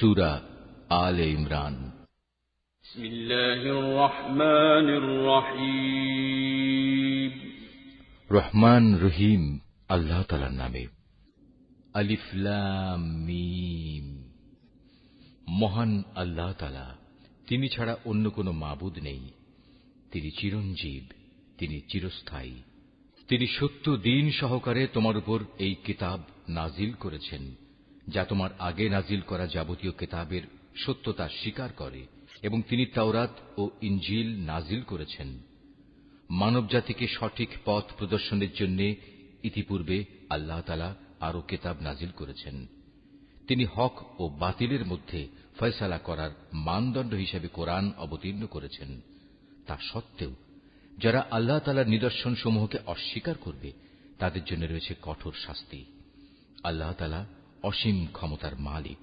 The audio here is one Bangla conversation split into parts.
সূরা আলে ইমরান। বিসমিল্লাহির রহমানির রহিম। রহমান রহিম আল্লাহ তাআলার নামে। আলিফ লাম মিম। মহান আল্লাহ তাআলা, তিনি ছাড়া অন্য কোনো মাবুদ নেই। তিনি চিরঞ্জীব, তিনি চিরস্থায়ী। তিনি সত্য দ্বীন সহকারে তোমার উপর এই কিতাব নাজিল করেছেন, যা তোমার আগে নাজিল করা যাবতীয় কিতাবের সত্যতা স্বীকার করে, এবং তিনি তাওরাত ও ইনজিল নাজিল করেছেন। মানবজাতিকে সঠিক পথ প্রদর্শনের জন্য ইতিপূর্বে আল্লাহ তাআলা আরো কিতাব নাজিল করেছেন। তিনি হক ও বাতিলের মধ্যে ফয়সালা করার মানদণ্ড হিসেবে কোরআন অবতীর্ণ করেছেন। তা সত্ত্বেও যারা আল্লাহ তাআলার নিদর্শন সমূহকে অস্বীকার করবে, তাদের জন্য রয়েছে কঠোর শাস্তি। আল্লাহ তাআলা অসীম ক্ষমতার মালিক,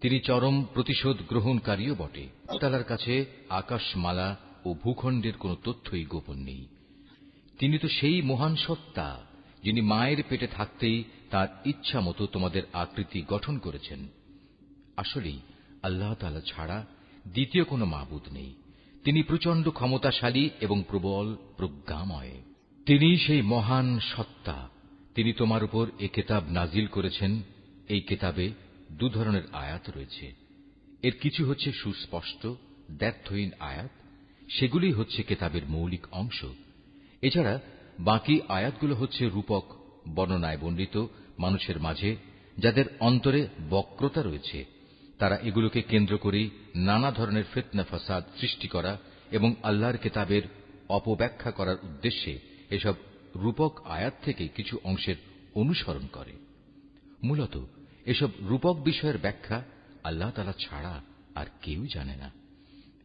তিনি চরম প্রতিশোধ গ্রহণকারীও বটে। তাআলার কাছে আকাশমালা ও ভূখণ্ডের কোন তথ্যই গোপন নেই। তিনি তো সেই মহান সত্তা, যিনি মায়ের পেটে থাকতেই তার ইচ্ছা মতো তোমাদের আকৃতি গঠন করেছেন। আসলেই আল্লাহ তাআলা ছাড়া দ্বিতীয় কোনো মাবুদ নেই। তিনি প্রচন্ড ক্ষমতাশালী এবং প্রবল প্রজ্ঞাময়। তিনি সেই মহান সত্তা। তিনি তোমার উপর এ কিতাব নাজিল করেছেন। এই কিতাবে দু ধরনের আয়াত রয়েছে। এর কিছু হচ্ছে সুস্পষ্ট দ্ব্যর্থহীন আয়াত, সেগুলি হচ্ছে কিতাবের মৌলিক অংশ। এছাড়া বাকি আয়াতগুলো হচ্ছে রূপক বর্ণনায় বর্ণিত মানুষের মাঝে, যাদের অন্তরে বক্রতা রয়েছে। তারা এগুলোকে কেন্দ্র করেই নানা ধরনের ফিতনা ফাসাদ সৃষ্টি করা এবং আল্লাহর কিতাবের অপব্যাখ্যা করার উদ্দেশ্যে এসব রূপক আয়াত থেকে কিছু অংশের অনুসরণ করে। মূলত এসব রূপক বিষয়ের ব্যাখ্যা আল্লাহ তাআলা ছাড়া আর কেউ জানে না।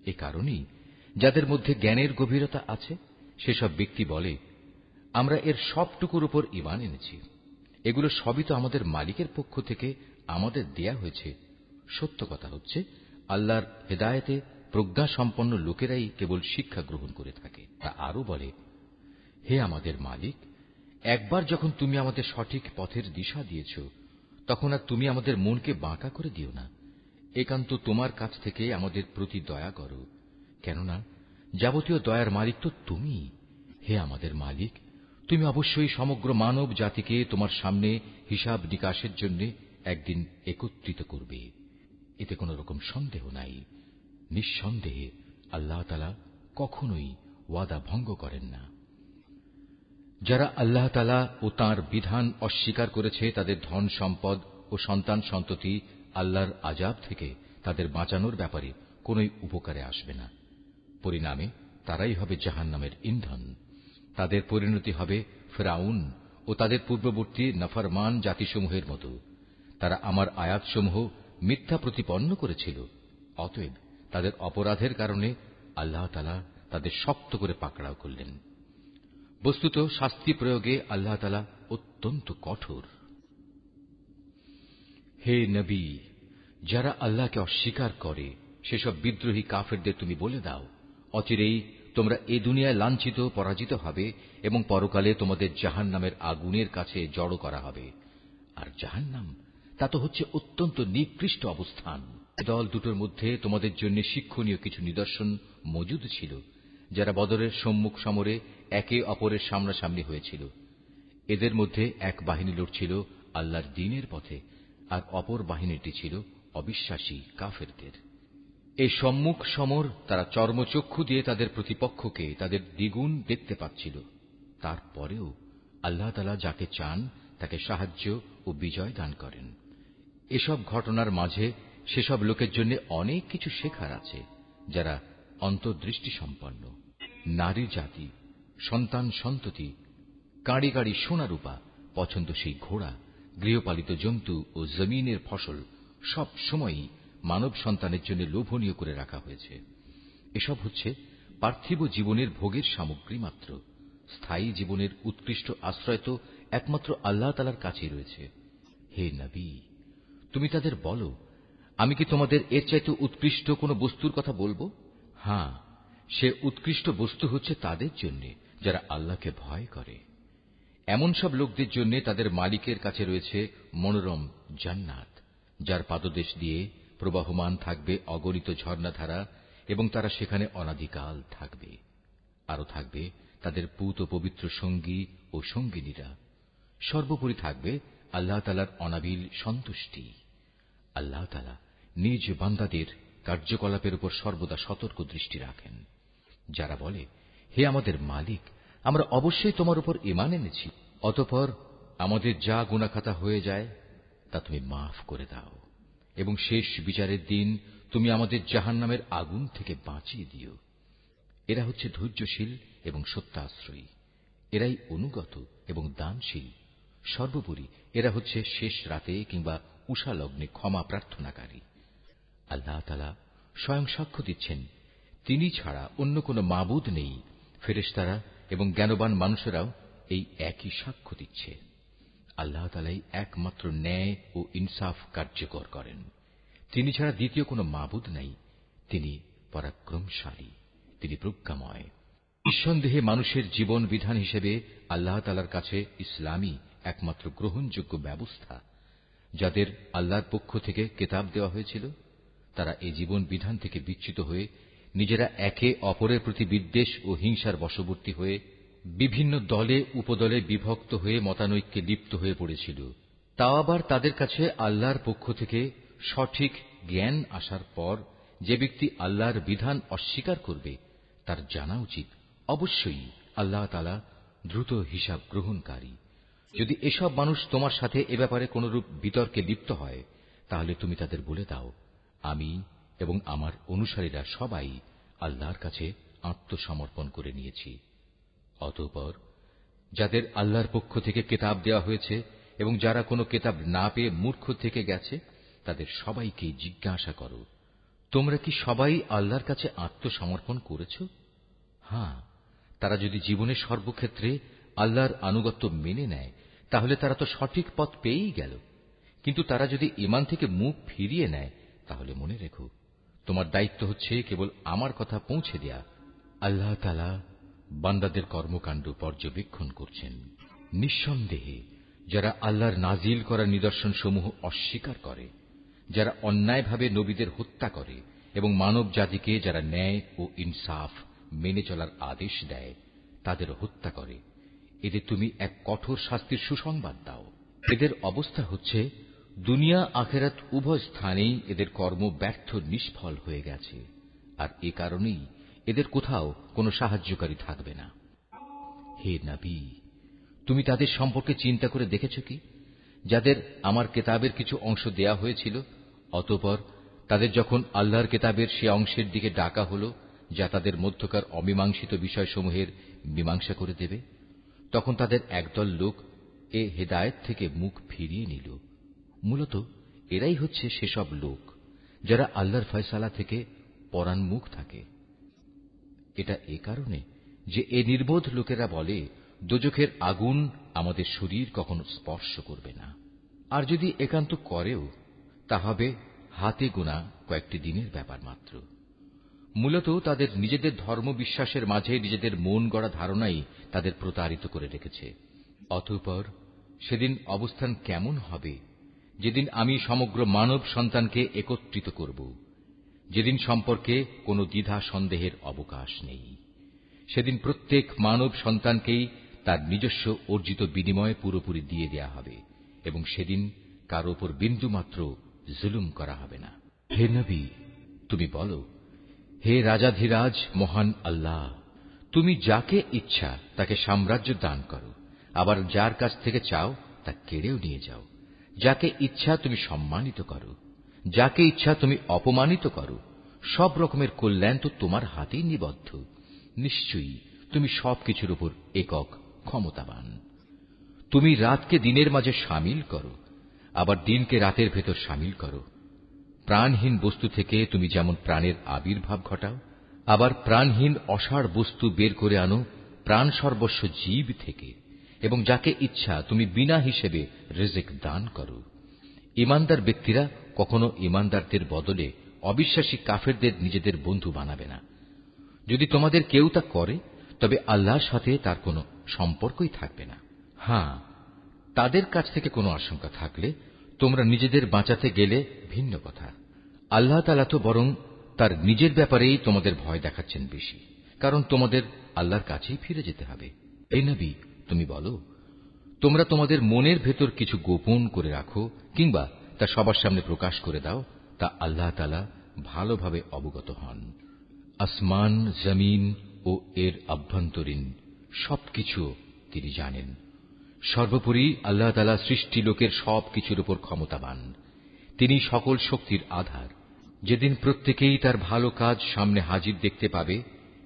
এ কারণেই যাদের মধ্যে জ্ঞানের গভীরতা আছে, সেসব ব্যক্তি বলে, আমরা এর সবটুকুর উপর ঈমান এনেছি। এগুলো সবই তো আমাদের মালিকের পক্ষ থেকে আমাদের দেয়া হয়েছে। সত্য কথা হচ্ছে, আল্লাহর হেদায়েতে প্রজ্ঞাসম্পন্ন লোকেরাই কেবল শিক্ষা গ্রহণ করে থাকে। তা আরো বলে, হে আমাদের মালিক, একবার যখন তুমি আমাদের সঠিক পথের দিশা দিয়েছ, তখন আর তুমি আমাদের মনকে বাঁকা করে দিও না। একান্ত তোমার কাছ থেকে আমাদের প্রতি দয়া করো, কেননা যাবতীয় দয়ার মালিক তো তুমি। হে আমাদের মালিক, তুমি অবশ্যই সমগ্র মানব জাতিকে তোমার সামনে হিসাব নিকাশের জন্য একদিন একত্রিত করবে। এতে কোন রকম সন্দেহ নাই। নিঃসন্দেহে আল্লাহ তাআলা কখনোই ওয়াদা ভঙ্গ করেন না। যারা আল্লাহ তাআলা ও তাঁর বিধান অস্বীকার করেছে, তাদের ধন সম্পদ ও সন্তান সন্ততি আল্লাহর আযাব থেকে তাদের বাঁচানোর ব্যাপারে কোনই উপকারে আসবে না। পরিণামে তারাই হবে জাহান্নামের ইন্ধন। তাদের পরিণতি হবে ফিরআউন ও তাদের পূর্ববর্তী নাফরমান জাতিসমূহের মতো। তারা আমার আয়াতসমূহ মিথ্যা প্রতিপন্ন করেছিল। অতএব তাদের অপরাধের কারণে আল্লাহ তাআলা তাদের শক্ত করে পাকড়াও করলেন। বস্তুত শাস্তি প্রয়োগে আল্লাহ তাআলা অত্যন্ত কঠোর। হে নবী, যারা আল্লাহকে অস্বীকার করে, সেসব বিদ্রোহী কাফেরদের তুমি বলে দাও, অচিরেই তোমরা এ দুনিয়ায় লাঞ্ছিত পরাজিত হবে এবং পরকালে তোমাদের জাহান্নামের আগুনের কাছে জড়ো করা হবে। আর জাহান্নাম, তা তো হচ্ছে অত্যন্ত নিকৃষ্ট অবস্থান। দল দুটোর মধ্যে তোমাদের জন্য শিক্ষণীয় কিছু নিদর্শন মজুদ ছিল, যারা বদরের সম্মুখ সমরে একে অপরের সামনাসামনি হয়েছিল। এদের মধ্যে এক বাহিনী লড়ছিল আল্লাহর দ্বীনের পথে, আর অপর বাহিনীটি ছিল অবিশ্বাসী কাফেরদের। এই সম্মুখ সমর তারা চর্মচক্ষু দিয়ে তাদের প্রতিপক্ষকে তাদের দ্বিগুণ দেখতে পাচ্ছিল। তারপরেও আল্লাহ তাআলা যাকে চান তাকে সাহায্য ও বিজয় দান করেন। এসব ঘটনার মাঝে সেসব লোকের জন্য অনেক কিছু শেখার আছে, যারা অন্তর্দৃষ্টি সম্পন্ন। নারী জাতি, সন্তান সন্ততি, কাঁড়ি কাঁড়ি সোনা রূপা, পছন্দসই ঘোড়া, গৃহপালিত জন্তু ও জমিনের ফসল সব সময়ই মানব সন্তানের জন্য লোভনীয় করে রাখা হয়েছে। এসব হচ্ছে পার্থিব জীবনের ভোগের সামগ্রী মাত্র। স্থায়ী জীবনের উৎকৃষ্ট আশ্রয় তো একমাত্র আল্লাহ তাআলার কাছেই রয়েছে। হে নবী, তুমি তাদের বলো, আমি কি তোমাদের এর চাইতে উৎকৃষ্ট কোন বস্তুর কথা বলবো? হ্যাঁ, সে উৎকৃষ্ট বস্তু হচ্ছে তাদের জন্য যারা আল্লাহকে ভয় করে। এমন সব লোকদের জন্য তাদের মালিকের কাছে রয়েছে মনোরম জান্নাত, যার পাদদেশ দিয়ে প্রবাহমান থাকবে অগণিত ঝর্ণাধারা এবং তারা সেখানে অনাদিকাল থাকবে। আরও থাকবে তাদের পূত পবিত্র সঙ্গী ও সঙ্গিনীরা। সর্বোপরি থাকবে আল্লাহ তাআলার অনাবিল সন্তুষ্টি। আল্লাহ তাআলা নিজ বান্দাদের কার্যকলাপের উপর সর্বদা সতর্ক দৃষ্টি রাখেন। যারা বলে, হে আমাদের মালিক, আমরা অবশ্যই তোমার উপর ঈমান এনেছি, অতঃপর আমাদের যা গুনাহখাতা হয়ে যায় তা তুমি মাফ করে দাও এবং শেষ বিচারের দিন তুমি আমাদের জাহান্নামের আগুন থেকে বাঁচিয়ে দিও। এরা হচ্ছে ধৈর্যশীল এবং সত্যাশ্রয়ী। এরাই অনুগত এবং দানশীল। সর্বোপরি এরা হচ্ছে শেষ রাতে কিংবা উষা লগ্নে ক্ষমা প্রার্থনাকারী। আল্লাহ তাআলা স্বয়ং সাক্ষ্য দিচ্ছেন, তিনি ছাড়া অন্য কোন মাবুদ নেই। ফেরেশতারা এবং জ্ঞানবান মানুষেরাও এই একই সাক্ষ্য দিচ্ছে। আল্লাহ তাআলাই একমাত্র ন্যায় ও ইনসাফ কার্যকর করেন। তিনি ছাড়া দ্বিতীয় কোন মাবুদ নাই। তিনি পরাক্রমশালী, তিনি প্রজ্ঞাময়। নিঃসন্দেহে মানুষের জীবন বিধান হিসেবে আল্লাহ তাআলার কাছে ইসলামই একমাত্র গ্রহণযোগ্য ব্যবস্থা। যাদের আল্লাহর পক্ষ থেকে কিতাব দেওয়া হয়েছিল, তারা এই জীবন বিধান থেকে বিচ্যুত হয়ে নিজেরা একে অপরের প্রতি বিদ্বেষ ও হিংসার বশবর্তী হয়ে বিভিন্ন দলে উপদলে বিভক্ত হয়ে মতানৈক্যে লিপ্ত হয়ে পড়েছিল। তাও আবার তাদের কাছে আল্লাহর পক্ষ থেকে সঠিক জ্ঞান আসার পর যে ব্যক্তি আল্লাহর বিধান অস্বীকার করবে, তার জানা উচিত অবশ্যই আল্লাহ তাআলা দ্রুত হিসাব গ্রহণকারী। যদি এসব মানুষ তোমার সাথে এ ব্যাপারে কোনরূপ বিতর্কে লিপ্ত হয়, তাহলে তুমি তাদের বলে দাও, আমি এবং আমার অনুসারীরা সবাই আল্লাহর কাছে আত্মসমর্পণ করে নিয়েছি। অতঃপর যাদের আল্লাহর পক্ষ থেকে কিতাব দেওয়া হয়েছে এবং যারা কোনো কিতাব না পেয়ে মূর্খ থেকে গেছে, তাদের সবাইকে জিজ্ঞাসা করো, তোমরা কি সবাই আল্লাহর কাছে আত্মসমর্পণ করেছ? হ্যাঁ, তারা যদি জীবনের সর্বক্ষেত্রে আল্লাহর আনুগত্য মেনে নেয়, তাহলে তারা তো সঠিক পথ পেয়েই গেল। কিন্তু তারা যদি ঈমান থেকে মুখ ফিরিয়ে নেয়, তাহলে মনে রেখো, তোমার দায়িত্ব হচ্ছে কেবল আমার কথা পৌঁছে দেয়া। আল্লাহ তাআলা বান্দাদের কর্মকাণ্ড পর্যবেক্ষণ করছেন। নিঃসন্দেহে যারা আল্লাহর নাজিল করা নিদর্শনসমূহ অস্বীকার করে, যারা অন্যায়ভাবে নবীদের হত্যা করে এবং মানব জাতিকে যারা ন্যায় ও ইনসাফ মেনে চলার আদেশ দেয়, তাদের হত্যা করে, এদের তুমি এক কঠোর শাস্তির সুসংবাদ দাও। এদের অবস্থা হচ্ছে দুনিয়া আখেরাত উভয় স্থানেই এদের কর্ম ব্যর্থ নিষ্ফল হয়ে গেছে, আর এ কারণেই এদের কোথাও কোনো সাহায্যকারী থাকবে না। হে নবী, তুমি তাদের সম্পর্কে চিন্তা করে দেখেছ কি, যাদের আমার কেতাবের কিছু অংশ দেয়া হয়েছিল, অতঃপর তাদের যখন আল্লাহর কেতাবের সে অংশের দিকে ডাকা হল যা তাদের মধ্যকার অমীমাংসিত বিষয়সমূহের মীমাংসা করে দেবে, তখন তাদের একদল লোক এ হেদায়েত থেকে মুখ ফিরিয়ে নিল। মূলত এরাই হচ্ছে সেসব লোক যারা আল্লাহর ফয়সালা থেকে পরান্মুখ থাকে। এটা এ কারণে যে এ নির্বোধ লোকেরা বলে, দোজখের আগুন আমাদের শরীর কখনো স্পর্শ করবে না, আর যদি একান্ত করেও তা হবে হাতে গোনা কয়েকটি দিনের ব্যাপার মাত্র। মূলত তাদের নিজেদের ধর্ম বিশ্বাসের মাঝে নিজেদের মন গড়া ধারণাই তাদের প্রতারিত করে রেখেছে। অতঃপর সেদিন অবস্থান কেমন হবে, যেদিন আমি সমগ্র মানব সন্তানকে একত্রিত করব, যেদিন সম্পর্কে কোনো দ্বিধা সন্দেহের অবকাশ নেই। সেদিন প্রত্যেক মানব সন্তানকেই তার নিজস্ব অর্জিত বিনিময় পুরোপুরি দিয়ে দেয়া হবে এবং সেদিন কারো উপর বিন্দুমাত্র জুলুম করা হবে না। হে নবী, তুমি বলো, হে রাজাধিরাজ মহান আল্লাহ, তুমি যাকে ইচ্ছা তাকে সাম্রাজ্য দান করো, আবার যার কাছ থেকে চাও তা কেড়েও নিয়ে যাও। যাকে ইচ্ছা তুমি সম্মানিত করো, যাকে ইচ্ছা তুমি অপমানিত করো। সব রকমের কল্যাণ তো তোমার হাতেই নিবদ্ধ। নিশ্চয়ই তুমি সবকিছুর উপর একক ক্ষমতাবান। তুমি রাতকে দিনের মাঝে শামিল করো, আবার দিনকে রাতের ভেতর শামিল করো। প্রাণহীন বস্তু থেকে তুমি যেমন প্রাণের আবির্ভাব ঘটাও, আবার প্রাণহীন অসাড় বস্তু বের করে আনো প্রাণ সর্বস্ব জীব থেকে, এবং যাকে ইচ্ছা তুমি বিনা হিসেবে রিজিক দান করো। ঈমানদার ব্যক্তিরা কখনো ঈমানদারদের বদলে অবিশ্বাসী কাফেরদের নিজেদের বন্ধু বানাবে না। যদি তোমাদের কেউ তা করে, তবে আল্লাহর সাথে তার কোনো সম্পর্কই থাকবে না। হ্যাঁ, তাদের কাছ থেকে কোনো আশঙ্কা থাকলে তোমরা নিজেদের বাঁচাতে গেলে ভিন্ন কথা। আল্লাহ তাআলা তো বরং তার নিজের ব্যাপারেই তোমাদের ভয় দেখাচ্ছেন বেশি, কারণ তোমাদের আল্লাহর কাছেই ফিরে যেতে হবে। হে নবী, তুমি বলো, তোমরা তোমাদের মনের ভেতর কিছু গোপন করে রাখো কিংবা তা সবার সামনে প্রকাশ করে দাও, তা আল্লাহ তাআলা ভালোভাবে অবগত হন। আসমান, জমিন ও এর আভ্যন্তরীণ সবকিছু তিনি জানেন। সর্বোপরি আল্লাহ তাআলা সৃষ্টি লোকের সবকিছুর উপর ক্ষমতাবান। তিনি সকল শক্তির আধার। যেদিন প্রত্যেকেই তার ভালো কাজ সামনে হাজির দেখতে পাবে,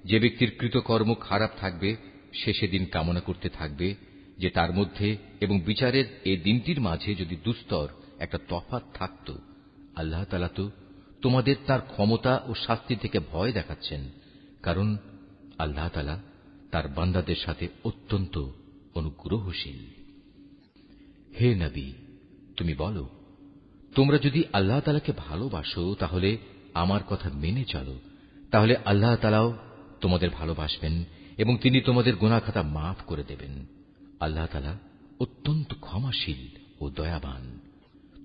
যে ব্যক্তির কৃতকর্ম খারাপ থাকবে সে সেদিন কামনা করতে থাকবে যে তার মধ্যে এবং বিচারের এই দিনটির মাঝে যদি দুস্তর একটা তফাৎ থাকত। আল্লাহ তাআলা তো তোমাদের তার ক্ষমতা ও শাস্তি থেকে ভয় দেখাচ্ছেন, কারণ আল্লাহ তাআলা তার বান্দাদের সাথে অত্যন্ত অনুগ্রহশীল। হে নবী, তুমি বলো, তোমরা যদি আল্লাহ তাআলাকে ভালোবাসো তাহলে আমার কথা মেনে চলো, তাহলে আল্লাহ তাআলাও তোমাদের ভালোবাসবেন এবং তিনি তোমাদের গুনাহ খাতা মাফ করে দেবেন। আল্লাহ তাআলা অত্যন্ত ক্ষমাশীল ও দয়াবান।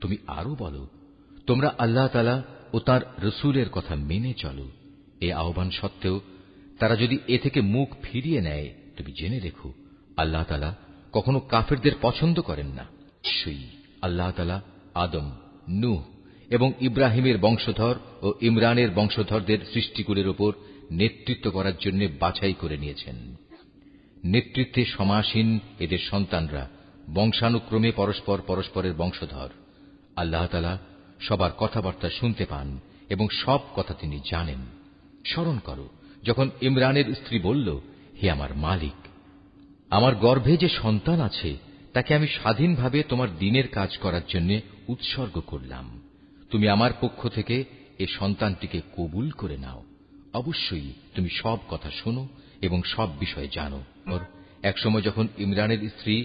তুমি আরো বলো, তোমরা আল্লাহ তাআলা ও তার রাসূলের কথা মেনে চলো। এই আহ্বান সত্ত্বেও তারা যদি এ থেকে মুখ ফিরিয়ে নেয়, তুমি জেনে রেখো আল্লাহ তাআলা কখনো কাফেরদের পছন্দ করেন না। নিশ্চয়ই আল্লাহ তাআলা আদম, নূহ এবং ইব্রাহিমের বংশধর ও ইমরানের বংশধরদের সৃষ্টিকুলের উপর নেতৃত্ব করার জন্য বাছাই করে নিয়েছেন। নেতৃত্বে সমাসীন এদের সন্তানরা বংশানুক্রমে পরস্পর পরস্পরের বংশধর। আল্লাহ তাআলা সবার কথাবার্তা শুনতে পান এবং সব কথা তিনি জানেন। স্মরণ করো, যখন ইমরানের স্ত্রী বলল, হে আমার মালিক, আমার গর্ভে যে সন্তান আছে তাকে আমি স্বাধীনভাবে তোমার দ্বীনের কাজ করার জন্য উৎসর্গ করলাম। তুমি আমার পক্ষ থেকে এ সন্তানটিকে কবুল করে নাও। অবশ্যই তুমি সব কথা শোনো এবং সব বিষয় জানো। একসময় যখন ইমরানের স্ত্রী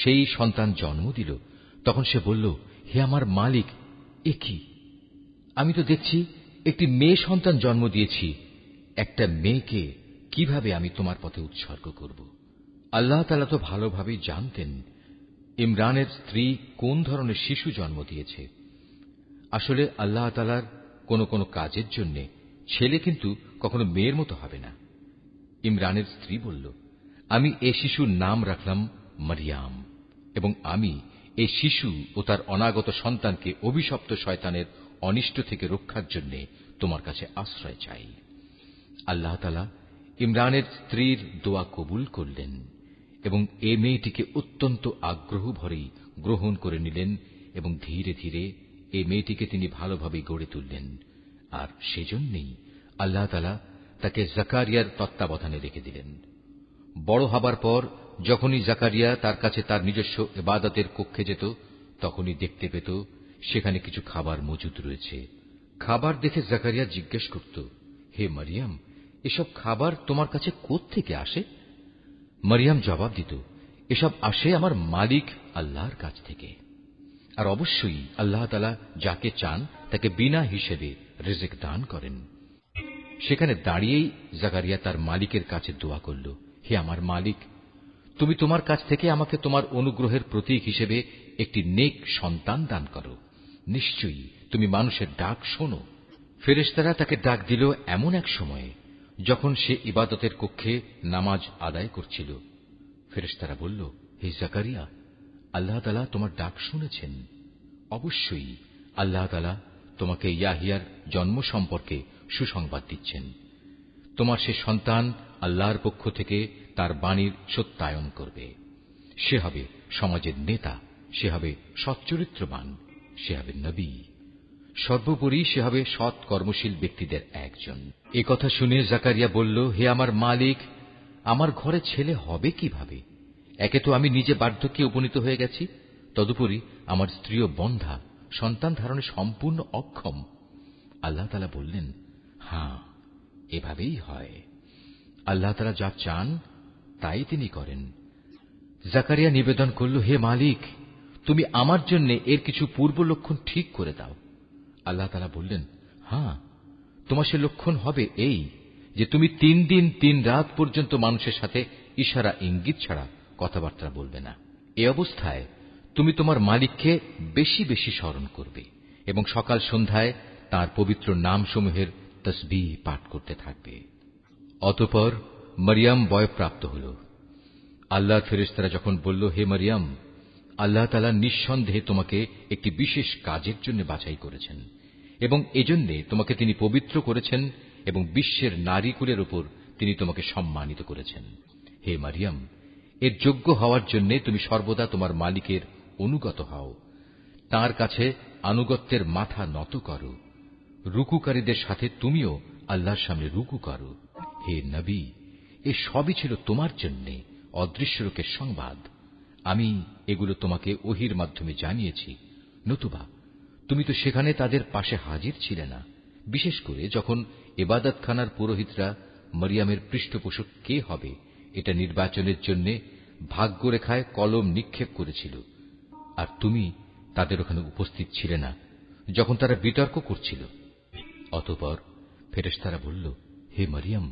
সেই সন্তান জন্ম দিল, তখন সে বলল, হে আমার মালিক, এ কি? আমি তো দেখছি একটি মেয়ে সন্তান জন্ম দিয়েছি। একটা মেয়েকে কিভাবে আমি তোমার পথে উৎসর্গ করব? আল্লাহ তাআলা তো ভালোভাবেই জানতেন ইমরানের স্ত্রী কোন ধরনের শিশু জন্ম দিয়েছে। আসলে আল্লাহ তাআলার কোন কোন কাজের জন্য ছেলে কিন্তু কখনো মেয়ের মতো হবে না। ইমরানের স্ত্রী বলল, আমি এ শিশুর নাম রাখলাম মারিয়াম, এবং আমি এই শিশু ও তার অনাগত সন্তানকে অভিশপ্ত শয়তানের অনিষ্ট থেকে রক্ষার জন্য তোমার কাছে আশ্রয় চাই। আল্লাহ তাআলা ইমরানের স্ত্রীর দোয়া কবুল করলেন এবং এ মেয়েটিকে অত্যন্ত আগ্রহ ভরেই গ্রহণ করে নিলেন এবং ধীরে ধীরে এই মেয়েটিকে তিনি ভালোভাবে গড়ে তুললেন। আর সেজন্যই আল্লাহ তাআলা তাকে জাকারিয়ার তত্ত্বাবধানে রেখে দিলেন। বড় হবার পর যখনই জাকারিয়া তার কাছে তার নিজস্ব ইবাদতের কক্ষে যেত, তখনই দেখতে পেত সেখানে কিছু খাবার মজুদ রয়েছে। খাবার দেখে জাকারিয়া জিজ্ঞেস করত, হে মারিয়াম, এসব খাবার তোমার কাছে কোত্থেকে আসে? মারিয়াম জবাব দিত, এসব আসে আমার মালিক আল্লাহর কাছ থেকে। আর অবশ্যই আল্লাহ তাআলা যাকে চান তাকে বিনা হিসেবে রিজিক দান করেন। সেখানে দাঁড়িয়েই জাকারিয়া তার মালিকের কাছে দোয়া করল, হে আমার মালিক, তুমি তোমার কাছ থেকে আমাকে তোমার অনুগ্রহের প্রতীক হিসেবে একটি নেক সন্তান দান করো। নিশ্চয়ই তুমি মানুষের ডাক শোনো। ফেরেশতারা তাকে ডাক দিল এমন এক সময়ে যখন সে ইবাদতের কক্ষে নামাজ আদায় করছিল। ফেরেশতারা বলল, হে জাকারিয়া, আল্লাহ তাআলা তোমার ডাক শুনেছেন। অবশ্যই আল্লাহ তাআলা তোমাকে ইয়াহিয়ার জন্ম সম্পর্কে সুসংবাদ দিচ্ছেন। তোমার সে সন্তান আল্লাহর পক্ষ থেকে তার বাণীর সত্যায়ন করবে। সে হবে সমাজের নেতা, সে হবে সচ্চরিত্রবান, সে হবে নবী, সর্বোপরি সে হবে সৎ কর্মশীল ব্যক্তিদের একজন। এ কথা শুনে জাকারিয়া বলল, হে আমার মালিক, আমার ঘরে ছেলে হবে কিভাবে? একে তো আমি নিজে বার্ধক্যে উপনীত হয়ে গেছি, তদুপরি আমার স্ত্রীও বন্ধ্যা, সন্তান ধারণে সম্পূর্ণ অক্ষম। আল্লাহ তাআলা বললেন, হ্যাঁ, এভাবেই হয়। আল্লাহ তাআলা যা চান তাই তিনি করেন। জাকারিয়া নিবেদন করল, হে মালিক, তুমি আমার জন্য এর কিছু পূর্ব লক্ষণ ঠিক করে দাও। আল্লাহ তাআলা বললেন, হ্যাঁ, তোমার সে লক্ষণ হবে এই যে তুমি 3 দিন 3 রাত পর্যন্ত মানুষের সাথে ইশারা ইঙ্গিত ছাড়া কথাবার্তা বলবে না। এ অবস্থায় তুমি তোমার মালিককে বেশি বেশি স্মরণ করবে এবং সকাল সন্ধ্যায় তাঁর পবিত্র নামসমূহের তসবিহ পাঠ করতে থাকবে। অতঃপর মরিয়ম বয়প্রাপ্ত হল। আল্লাহর ফেরেশতারা যখন বলল, হে মরিয়ম, আল্লাহ তাআলা নিঃসন্দেহে তোমাকে একটি বিশেষ কাজের জন্য বাছাই করেছেন এবং এজন্যে তোমাকে তিনি পবিত্র করেছেন এবং বিশ্বের নারীকুলের উপর তিনি তোমাকে সম্মানিত করেছেন। হে মরিয়ম, এর যোগ্য হওয়ার জন্য তুমি সর্বদা তোমার মালিকের অনুগত হও, তাঁর কাছে আনুগত্যের মাথা নত করো, রুকুকারীদের সাথে তুমিও আল্লাহর সামনে রুকু করো। হে নবী, এ সবই ছিল তোমার জন্য অদৃশ্য লোকের সংবাদ। আমি এগুলো তোমাকে ওহির মাধ্যমে জানিয়েছি, নতুবা তুমি তো সেখানে তাদের পাশে হাজির ছিলে না, বিশেষ করে যখন ইবাদতখানার পুরোহিতরা মরিয়মের পৃষ্ঠপোষক কে হবে এটা নির্বাচনের জন্য ভাগ্যরেখায় কলম নিক্ষেপ করেছিল, আর তুমি তাদের ওখানে উপস্থিত ছিলে না যখন তারা বিতর্ক করছিল। অতঃপর ফেরেশতারা বলল, হে মরিয়ম,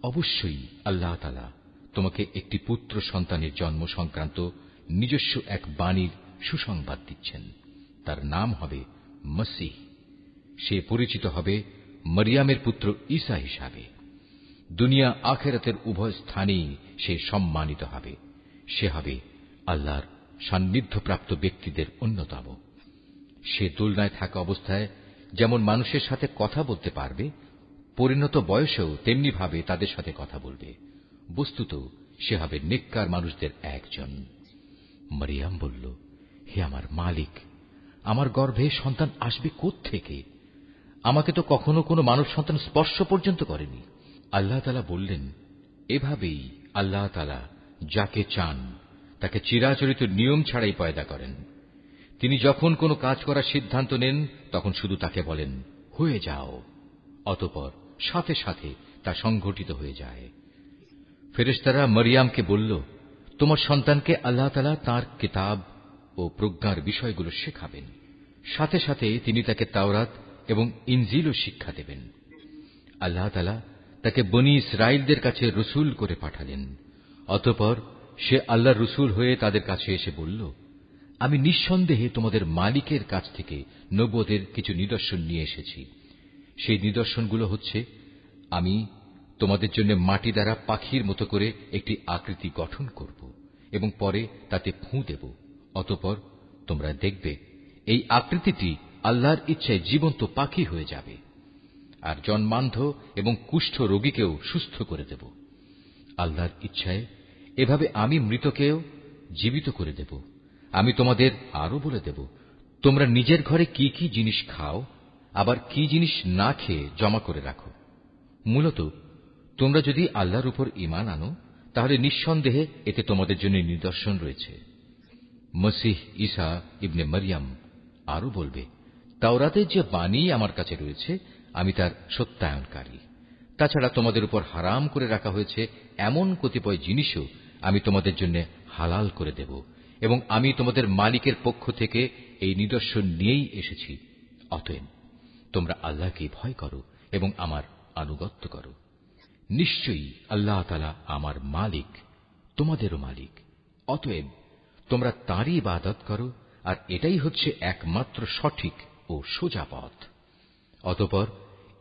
অবশ্যই আল্লাহ তাআলা তোমাকে একটি পুত্র সন্তানের জন্ম সংক্রান্ত নিজস্ব এক বাণীর সুসংবাদ দিচ্ছেন। তার নাম হবে মসীহ। সে পরিচিত হবে মরিয়মের পুত্র ঈসা হিসাবে। দুনিয়া আখিরাতের উভয় স্থানেই সে সম্মানিত হবে। সে হবে আল্লাহর সান্নিধ্যপ্রাপ্ত ব্যক্তিদের অন্যতম। সে দোলনায় থাকা অবস্থায় যেমন মানুষের সাথে কথা বলতে পারবে, পরিণত বয়সেও তেমনি ভাবে তাদের সাথে কথা বলবে। বস্তুত সে হবে নেককার মানুষদের একজন। মরিয়ম বলল, হে আমার মালিক, আমার গর্ভে সন্তান আসবে কোত্থেকে? আমাকে তো কখনো কোনো মানব সন্তান স্পর্শ পর্যন্ত করেনি। আল্লাহ তাআলা বললেন, এভাবেই আল্লাহ তাআলা যাকে চান তাকে চিরাচরিত নিয়ম ছাড়াই পয়দা করেন। তিনি যখন কোনো কাজ করার সিদ্ধান্ত নেন তখন শুধু তাকে বলেন, হয়ে যাও, অতঃপর সাথে সাথে তা সংঘটিত হয়ে যায়। ফেরেশতারা মরিয়মকে বলল, তোমার সন্তানকে আল্লাহ তাআলা তাঁর কিতাব ও প্রজ্ঞার বিষয়গুলো শেখাবেন, সাথে সাথে তিনি তাকে তাওরাত এবং ইনজিলও শিক্ষা দেবেন। আল্লাহ তাআলা তাকে বনী ইসরাইলদের কাছে রসুল করে পাঠালেন। অতঃপর সে আল্লাহর রসুল হয়ে তাদের কাছে এসে বলল, আমি নিঃসন্দেহে তোমাদের মালিকের কাছ থেকে নবুয়তের কিছু নিদর্শন নিয়ে এসেছি। সেই নিদর্শনগুলো হচ্ছে, আমি তোমাদের জন্য মাটি দ্বারা পাখির মতো করে একটি আকৃতি গঠন করব এবং পরে তাতে ফুঁ দেব। অতঃপর তোমরা দেখবে এই আকৃতিটি আল্লাহর ইচ্ছায় জীবন্ত পাখি হয়ে যাবে, আর জন্মান্ধ এবং কুষ্ঠ রোগীকেও সুস্থ করে দেব। আল্লাহর ইচ্ছায় এভাবে আমি মৃতকেও জীবিত করে দেব। আমি তোমাদের আরো বলে দেব, তোমরা নিজের ঘরে কি কি জিনিস খাও, আবার কি জিনিস না খেয়ে জমা করে রাখো। মূলত তোমরা যদি আল্লাহর উপর ঈমান আনো তাহলে নিঃসন্দেহে এতে তোমাদের জন্য নিদর্শন রয়েছে। মসীহ ঈসা ইবনে মরিয়ম আরো বলবে, তাওরাতের যে বাণী আমার কাছে রয়েছে আমি তার সত্যায়নকারী। তাছাড়া তোমাদের উপর হারাম করে রাখা হয়েছে এমন কতিপয় জিনিসও আমি তোমাদের জন্য হালাল করে দেব, এবং আমি তোমাদের মালিকের পক্ষ থেকে এই নিদর্শন নিয়েই এসেছি। অতএব তোমরা আল্লাহকে ভয় করো এবং আমার আনুগত্য করো। নিশ্চয়ই আল্লাহ তাআলা আমার মালিক, তোমাদেরও মালিক। অতএব তোমরা তাঁরই ইবাদত করো, আর এটাই হচ্ছে একমাত্র সঠিক ও সোজা পথ। অতঃপর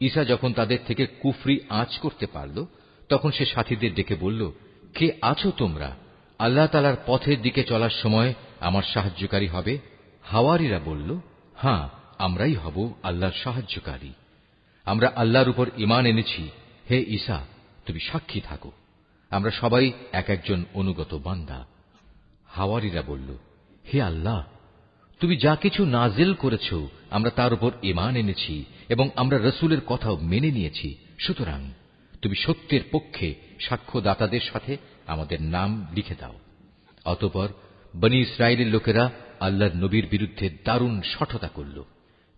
ঈসা যখন তাদের থেকে কুফরি আঁচ করতে পারল তখন সে সাথীদের ডেকে বলল, কে আছো তোমরা আল্লাহ তাআলার পথের দিকে চলার সময় আমার সাহায্যকারী হবে? হাওয়ারীরা বলল, হ্যাঁ, আমরাই হব আল্লাহর সাহায্যকারী। আমরা আল্লাহর উপর ঈমান এনেছি। হে ঈসা, তুমি সাক্ষী থাকো, আমরা সবাই এক একজন অনুগত বান্দা। হাওয়ারীরা বলল, হে আল্লাহ, তুমি যা কিছু নাজিল করেছ আমরা তার উপর ঈমান এনেছি এবং আমরা রসুলের কথাও মেনে নিয়েছি। সুতরাং তুমি সত্যের পক্ষে সাক্ষ্যদাতাদের সাথে আমাদের নাম লিখে দাও। অতঃপর বনী ইসরায়েলের লোকেরা আল্লাহর নবীর বিরুদ্ধে দারুণ শঠতা করল,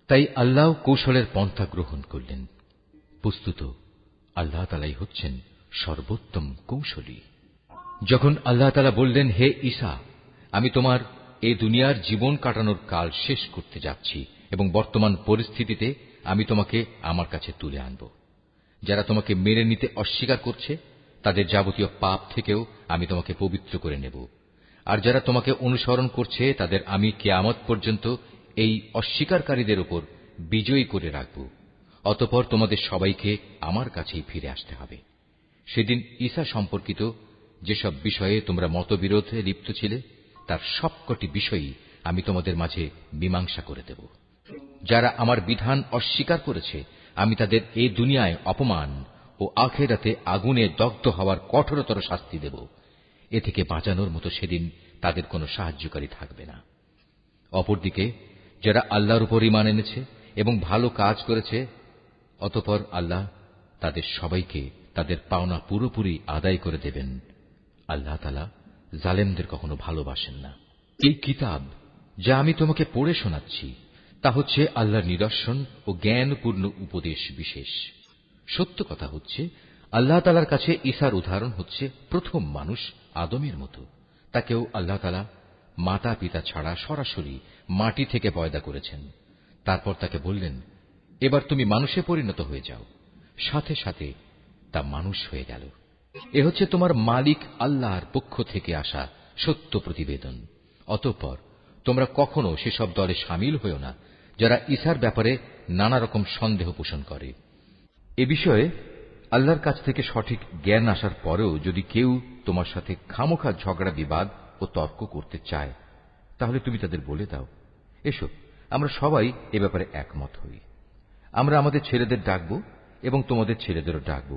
তাই আল্লাহ কৌশলের পন্থা গ্রহণ করলেন। বস্তুত আল্লাহ তাআলাই হচ্ছেন সর্বোত্তম কৌশলী। যখন আল্লাহ তাআলা বললেন, হে ঈসা, আমি তোমার এই দুনিয়ার জীবন কাটানোর কাল শেষ করতে যাচ্ছি এবং বর্তমান পরিস্থিতিতে আমি তোমাকে আমার কাছে তুলে আনব। যারা তোমাকে মেনে নিতে অস্বীকার করছে তাদের যাবতীয় পাপ থেকেও আমি তোমাকে পবিত্র করে নেব, আর যারা তোমাকে অনুসরণ করছে তাদের আমি কিয়ামত পর্যন্ত এই অস্বীকারীদের উপর বিজয়ী করে রাখব। অতঃপর তোমাদের সবাইকে আমার কাছেই ফিরে আসতে হবে। সেদিন ঈসা সম্পর্কিত যেসব বিষয়ে তোমরা মতবিরোধে লিপ্ত ছিলে, তার সবকটি বিষয়ই আমি তোমাদের মাঝে মীমাংসা করে দেব। যারা আমার বিধান অস্বীকার করেছে, আমি তাদের এই দুনিয়ায় অপমান ও আখিরাতে আগুনে দগ্ধ হওয়ার কঠোরতর শাস্তি দেব। এ থেকে বাঁচানোর মতো সেদিন তাদের কোনো সাহায্যকারী থাকবে না। অপরদিকে যারা আল্লাহর উপর ঈমান এনেছে এবং ভালো কাজ করেছে, অতঃপর আল্লাহ তাদের সবাইকে তাদের পাওনা পুরোপুরি আদায় করে দেবেন। আল্লাহ তাআলা জালেমদের কখনো ভালোবাসেন না। এই কিতাব যা আমি তোমাকে পড়ে শোনাচ্ছি, তা হচ্ছে আল্লাহর নিদর্শন ও জ্ঞানপূর্ণ উপদেশ বিশেষ। সত্য কথা হচ্ছে, আল্লাহ তাআলার কাছে ঈসার উদাহরণ হচ্ছে প্রথম মানুষ আদমের মতো। তাকেও আল্লাহ তাআলা মাতা পিতা ছাড়া সরাসরি মাটি থেকে পয়দা করেছেন। তারপর তাকে বললেন, এবার তুমি মানুষে পরিণত হয়ে যাও। সাথে সাথে তা মানুষ হয়ে গেল। এ হচ্ছে তোমার মালিক আল্লাহর পক্ষ থেকে আসা সত্য প্রতিবেদন। অতঃপর তোমরা কখনো সেসব দলে সামিল হও না যারা ঈসার ব্যাপারে নানা রকম সন্দেহ পোষণ করে। এ বিষয়ে আল্লাহর কাছ থেকে সঠিক জ্ঞান আসার পরেও যদি কেউ তোমার সাথে খামোখা ঝগড়া বিবাদ ও তর্ক করতে চায়, তাহলে তুমি তাদের বলে দাও, এসো আমরা সবাই এ ব্যাপারে একমত হই। আমরা আমাদের ছেলেদের ডাকব এবং তোমাদের ছেলেদেরও ডাকব।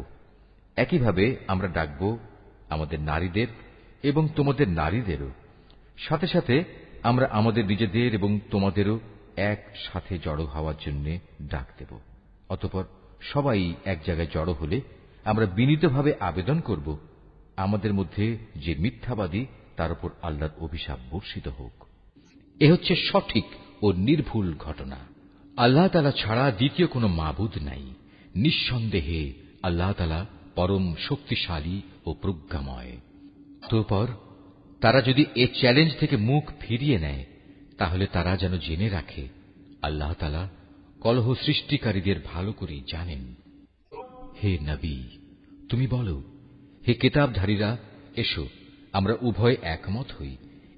একইভাবে আমরা ডাকব আমাদের নারীদের এবং তোমাদের নারীদেরও। সাথে সাথে আমরা আমাদের নিজেদের এবং তোমাদেরও একসাথে জড়ো হওয়ার জন্য ডাক দেব। অতঃপর সবাই এক জায়গায় জড়ো হলে আমরা বিনীতভাবে আবেদন করব, আমাদের মধ্যে যে মিথ্যাবাদী তার উপর আল্লাহর অভিশাপ বর্ষিত হোক। এ হচ্ছে সঠিক ও নির্ভুল ঘটনা। আল্লাহ তাআলা ছাড়া দ্বিতীয় কোনো মাবুদ নাই। নিঃসন্দেহে আল্লাহ তাআলা পরম শক্তিশালী ও প্রজ্ঞাময়। অতঃপর তারা যদি এ চ্যালেঞ্জ থেকে মুখ ফিরিয়ে নেয়, তাহলে তারা যেন জেনে রাখে, আল্লাহ তাআলা কলহ সৃষ্টিকারীদের ভালো করেই জানেন। হে নবী, তুমি বলো, হে কিতাবধারীরা, এসো আমরা উভয় একমত হই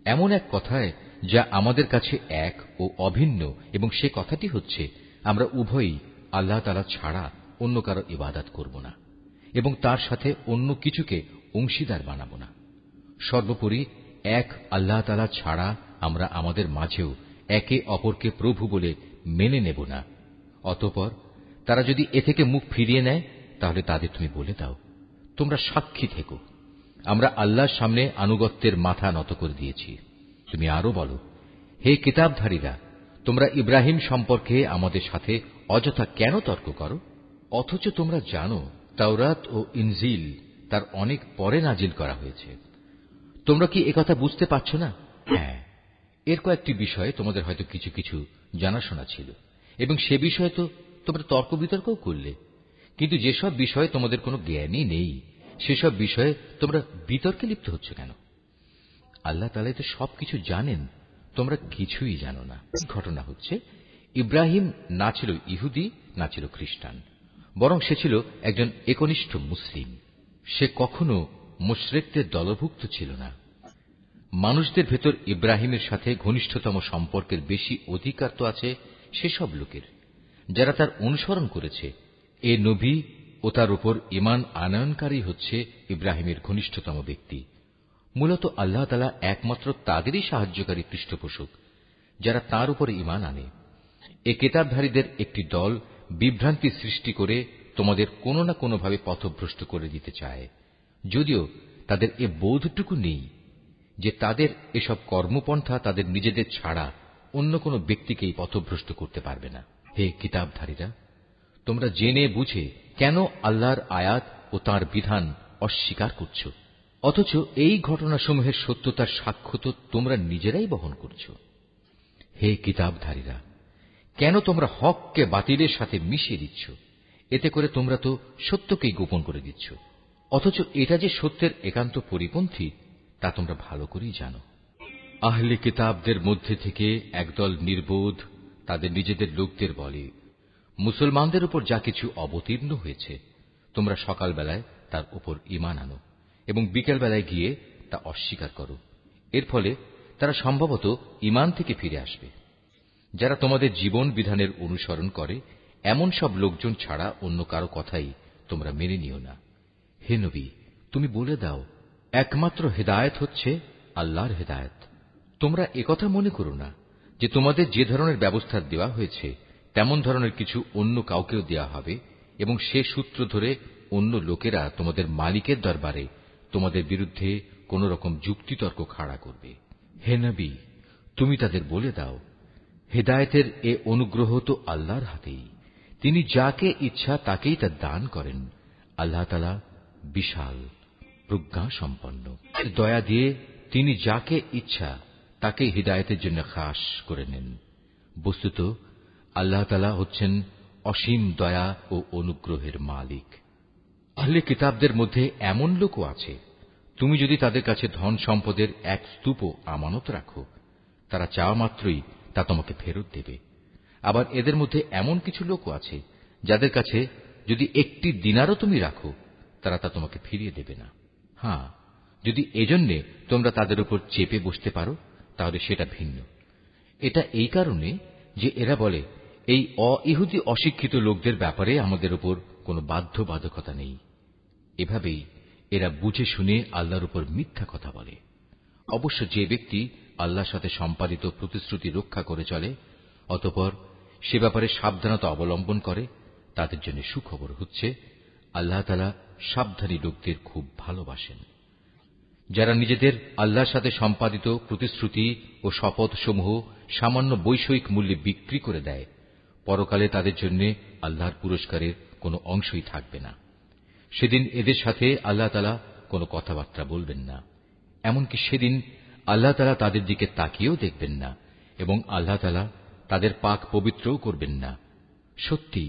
এমন এক কথায় যা আমাদের কাছে এক ও অভিন্ন, এবং সে কথাটি হচ্ছে আমরা উভয়ই আল্লাহ তাআলা ছাড়া অন্য কারো ইবাদত করব না এবং তার সাথে অন্য কিছুকে অংশীদার বানাবো না। সর্বোপরি এক আল্লাহ তাআলা ছাড়া আমরা আমাদের মাঝেও একে অপরকে প্রভু বলে মেনে নেব না। অতঃপর তারা যদি এ থেকে মুখ ফিরিয়ে নেয়, তাহলে তাদের তুমি বলে দাও, তোমরা সাক্ষী থেকো, আমরা আল্লাহর সামনে আনুগত্যের মাথা নত করে দিয়েছি। তুমি আরো বলো, হে কিতাবধারীরা, তোমরা ইব্রাহিম সম্পর্কে আমাদের সাথে অযথা কেন তর্ক করো, অথচ তোমরা জানো তাওরাত ও ইনজিল তার অনেক পরে নাজিল করা হয়েছে। তোমরা কি একথা বুঝতে পারছ না? হ্যাঁ, এর কয়েকটি বিষয়ে তোমাদের হয়তো কিছু কিছু জানাশোনা ছিল এবং সে বিষয়ে তো তোমরা তর্ক বিতর্কও করলে, কিন্তু যেসব বিষয়ে তোমাদের কোনো জ্ঞানই নেই, সেসব বিষয়ে তোমরা বিতর্কে লিপ্ত হচ্ছ কেন? আল্লাহ তাআলা তো সবকিছু জানেন, তোমরা কিছুই জানো না। ঘটনা হচ্ছে, ইব্রাহিম না ছিল ইহুদি না ছিল খ্রিস্টান, বরং সে ছিল একজন একনিষ্ঠ মুসলিম। সে কখনো মুশরিকদের দলভুক্ত ছিল না। মানুষদের ভেতর ইব্রাহিমের সাথে ঘনিষ্ঠতম সম্পর্কের বেশি অধিকার তো আছে সেসব লোকের যারা তার অনুসরণ করেছে। এ নবী ও তার উপর ঈমান আনয়নকারী হচ্ছে ইব্রাহিমের ঘনিষ্ঠতম ব্যক্তি। মূলত আল্লাহ তাআলা একমাত্র তাদেরই সাহায্যকারী পৃষ্ঠপোষক যারা তার উপরে ঈমান আনে। এ কিতাবধারীদের একটি দল বিভ্রান্তি সৃষ্টি করে তোমাদের কোনো না কোনোভাবে পথভ্রষ্ট করে দিতে চায়, যদিও তাদের এ বোধটুকু নেই যে তাদের এসব কর্মপন্থা তাদের নিজেদের ছাড়া অন্য কোনো ব্যক্তিকেই পথভ্রষ্ট করতে পারবে না। হে কিতাবধারীরা, তোমরা জেনে বুঝে কেন আল্লাহর আয়াত ও তাঁর বিধান অস্বীকার করছ, অথচ এই ঘটনাসমূহের সত্যতার সাক্ষ্য তো তোমরা নিজেরাই বহন করছ। হে কিতাবধারীরা, কেন তোমরা হককে বাতিলের সাথে মিশিয়ে দিচ্ছ? এতে করে তোমরা তো সত্যকেই গোপন করে দিচ্ছ, অথচ এটা যে সত্যের একান্ত পরিপন্থী তা তোমরা ভালো করেই জানো। আহলে কিতাবদের মধ্যে থেকে একদল নির্বোধ তাদের নিজেদের লোকদের বলে, মুসলমানদের উপর যা কিছু অবতীর্ণ হয়েছে তোমরা সকালবেলায় তার উপর ঈমান আনো এবং বিকেলবেলায় গিয়ে তা অস্বীকার করো। এর ফলে তারা সম্ভবত ঈমান থেকে ফিরে আসবে। যারা তোমাদের জীবন বিধানের অনুসরণ করে এমন সব লোকজন ছাড়া অন্য কারো কথাই তোমরা মেনে নিও না। হে নবী, তুমি বলে দাও, একমাত্র হেদায়েত হচ্ছে আল্লাহর হেদায়েত। তোমরা একথা মনে করো না যে তোমাদের যে ধরনের ব্যবস্থা দেওয়া হয়েছে তেমন ধরনের কিছু অন্য কাউকেও দেওয়া হবে এবং সে সূত্র ধরে অন্য লোকেরা তোমাদের মালিকের দরবারে তোমাদের বিরুদ্ধে কোন রকম যুক্তিতর্ক খাড়া করবে। হে নবী, তুমি তাদের বলে দাও, হেদায়েতের এ অনুগ্রহ তো আল্লাহর হাতেই। তিনি যাকে ইচ্ছা তাকেই তা দান করেন। আল্লাহ তাআলা বিশাল প্রজ্ঞা সম্পন্ন। দয়া দিয়ে তিনি যাকে ইচ্ছা তাকে হিদায়াতের জন্য খাস করে নেন। বস্তুত আল্লাহ তাআলা হচ্ছেন অসীম দয়া ও অনুগ্রহের মালিক। আহলে কিতাবদের মধ্যে এমন লোকও আছে, তুমি যদি তাদের কাছে ধন সম্পদের এক স্তূপ আমানত রাখো, তারা চাওয়া মাত্রই তা তোমাকে ফেরত দেবে। আবার এদের মধ্যে এমন কিছু লোকও আছে যাদের কাছে যদি একটি দিনারও তুমি রাখো, তারা তা তোমাকে ফিরিয়ে দেবে না। হ্যাঁ, যদি এজন্যে তোমরা তাদের উপর চেপে বসতে পারো তাহলে সেটা ভিন্ন। এটা এই কারণে যে এরা বলে, এই অইহুদি অশিক্ষিত লোকদের ব্যাপারে আমাদের উপর কোনো বাধ্যবাধকতা নেই। এভাবেই এরা বুঝে শুনে আল্লাহর উপর মিথ্যা কথা বলে। অবশ্য যে ব্যক্তি আল্লাহর সাথে সম্পাদিত প্রতিশ্রুতি রক্ষা করে চলে, অতঃপর সে ব্যাপারে সাবধানতা অবলম্বন করে, তাদের জন্য সুখবর হচ্ছে আল্লাহ তাআলা সাবধানী লোকদের খুব ভালোবাসেন। যারা নিজেদের আল্লাহর সাথে সম্পাদিত প্রতিশ্রুতি ও শপথসমূহ সামান্য বৈষয়িক মূল্যে বিক্রি করে দেয়, পরকালে তাদের জন্য আল্লাহর পুরস্কারের কোনো অংশই থাকবে না। সেদিন এদের সাথে আল্লাহ তাআলা কোনো কথাবার্তা বলবেন না। এমনকি সেদিন আল্লাহ তাআলা তাদের দিকে তাকিয়েও দেখবেন না এবং আল্লাহ তাআলা তাদের পাক পবিত্রও করবেন না। সত্যি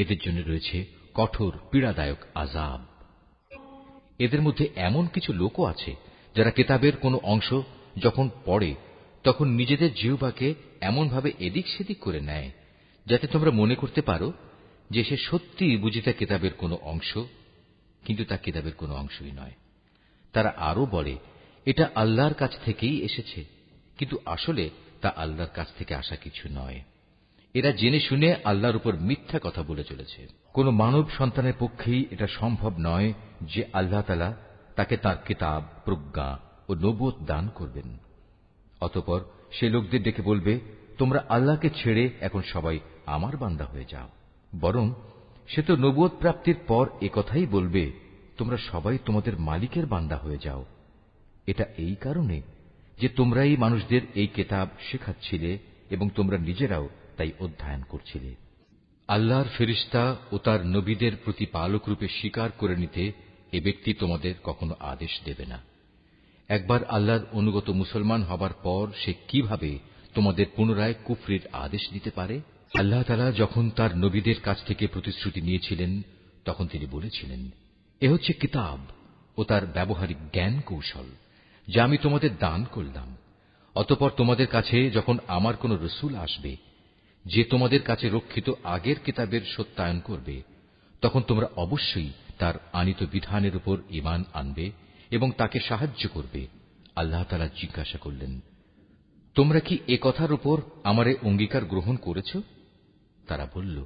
এদের জন্য রয়েছে কঠোর পীড়াদায়ক আযাব। এদের মধ্যে এমন কিছু লোকও আছে যারা কিতাবের কোনো অংশ যখন পড়ে তখন নিজেদের জিহ্বাকে এমনভাবে এদিক সেদিক করে নেয় যাতে তোমরা মনে করতে পারো যে সে সত্যিই বুঝি তা কিতাবের কোনো অংশ, কিন্তু তা কিতাবের কোনো অংশই নয়। তারা আরো বলে, এটা আল্লাহর কাছ থেকেই এসেছে, কিন্তু আসলে তা আল্লাহর কাছ থেকে আসা কিছু নয়। এরা জেনে শুনে আল্লাহর উপর মিথ্যা কথা বলে চলেছে। কোন মানব সন্তানের পক্ষেই এটা সম্ভব নয় যে আল্লাহ তাআলা তাকে তাঁর কিতাব, প্রজ্ঞা ও নবুয়ত দান করবেন। অতঃপর সে লোকদের ডেকে বলবে, তোমরা আল্লাহকে ছেড়ে এখন সবাই আমার বান্দা হয়ে যাও। বরং সে তো নবুয়ত প্রাপ্তির পর একথাই বলবে, তোমরা সবাই তোমাদের মালিকের বান্দা হয়ে যাও। এটা এই কারণে যে তোমরাই মানুষদের এই কিতাব শেখাচ্ছিলে এবং তোমরা নিজেরাও তাই অধ্যয়ন করছিলে। আল্লাহর ফেরেশতা ও তার নবীদের প্রতিপালক রূপে স্বীকার করে নিতে এ ব্যক্তি তোমাদের কখনো আদেশ দেবে না। একবার আল্লাহর অনুগত মুসলমান হবার পর সে কিভাবে তোমাদের পুনরায় কুফরির আদেশ দিতে পারে? আল্লাহ তাআলা যখন তার নবীদের কাছ থেকে প্রতিশ্রুতি নিয়েছিলেন তখন তিনি বলেছিলেন, এ হচ্ছে কিতাব ও তার ব্যবহারিক জ্ঞান কৌশল যা আমি তোমাদের দান করলাম। অতঃপর তোমাদের কাছে যখন আমার কোন রসূল আসবে যে তোমাদের কাছে রক্ষিত আগের কিতাবের সত্যায়ন করবে, তখন তোমরা অবশ্যই তার আনিত বিধানের উপর ঈমান আনবে এবং তাকে সাহায্য করবে। আল্লাহ তাআলা জিজ্ঞাসা করলেন, তোমরা কি এ কথার উপর আমার অঙ্গীকার গ্রহণ করেছ? তারা বলল,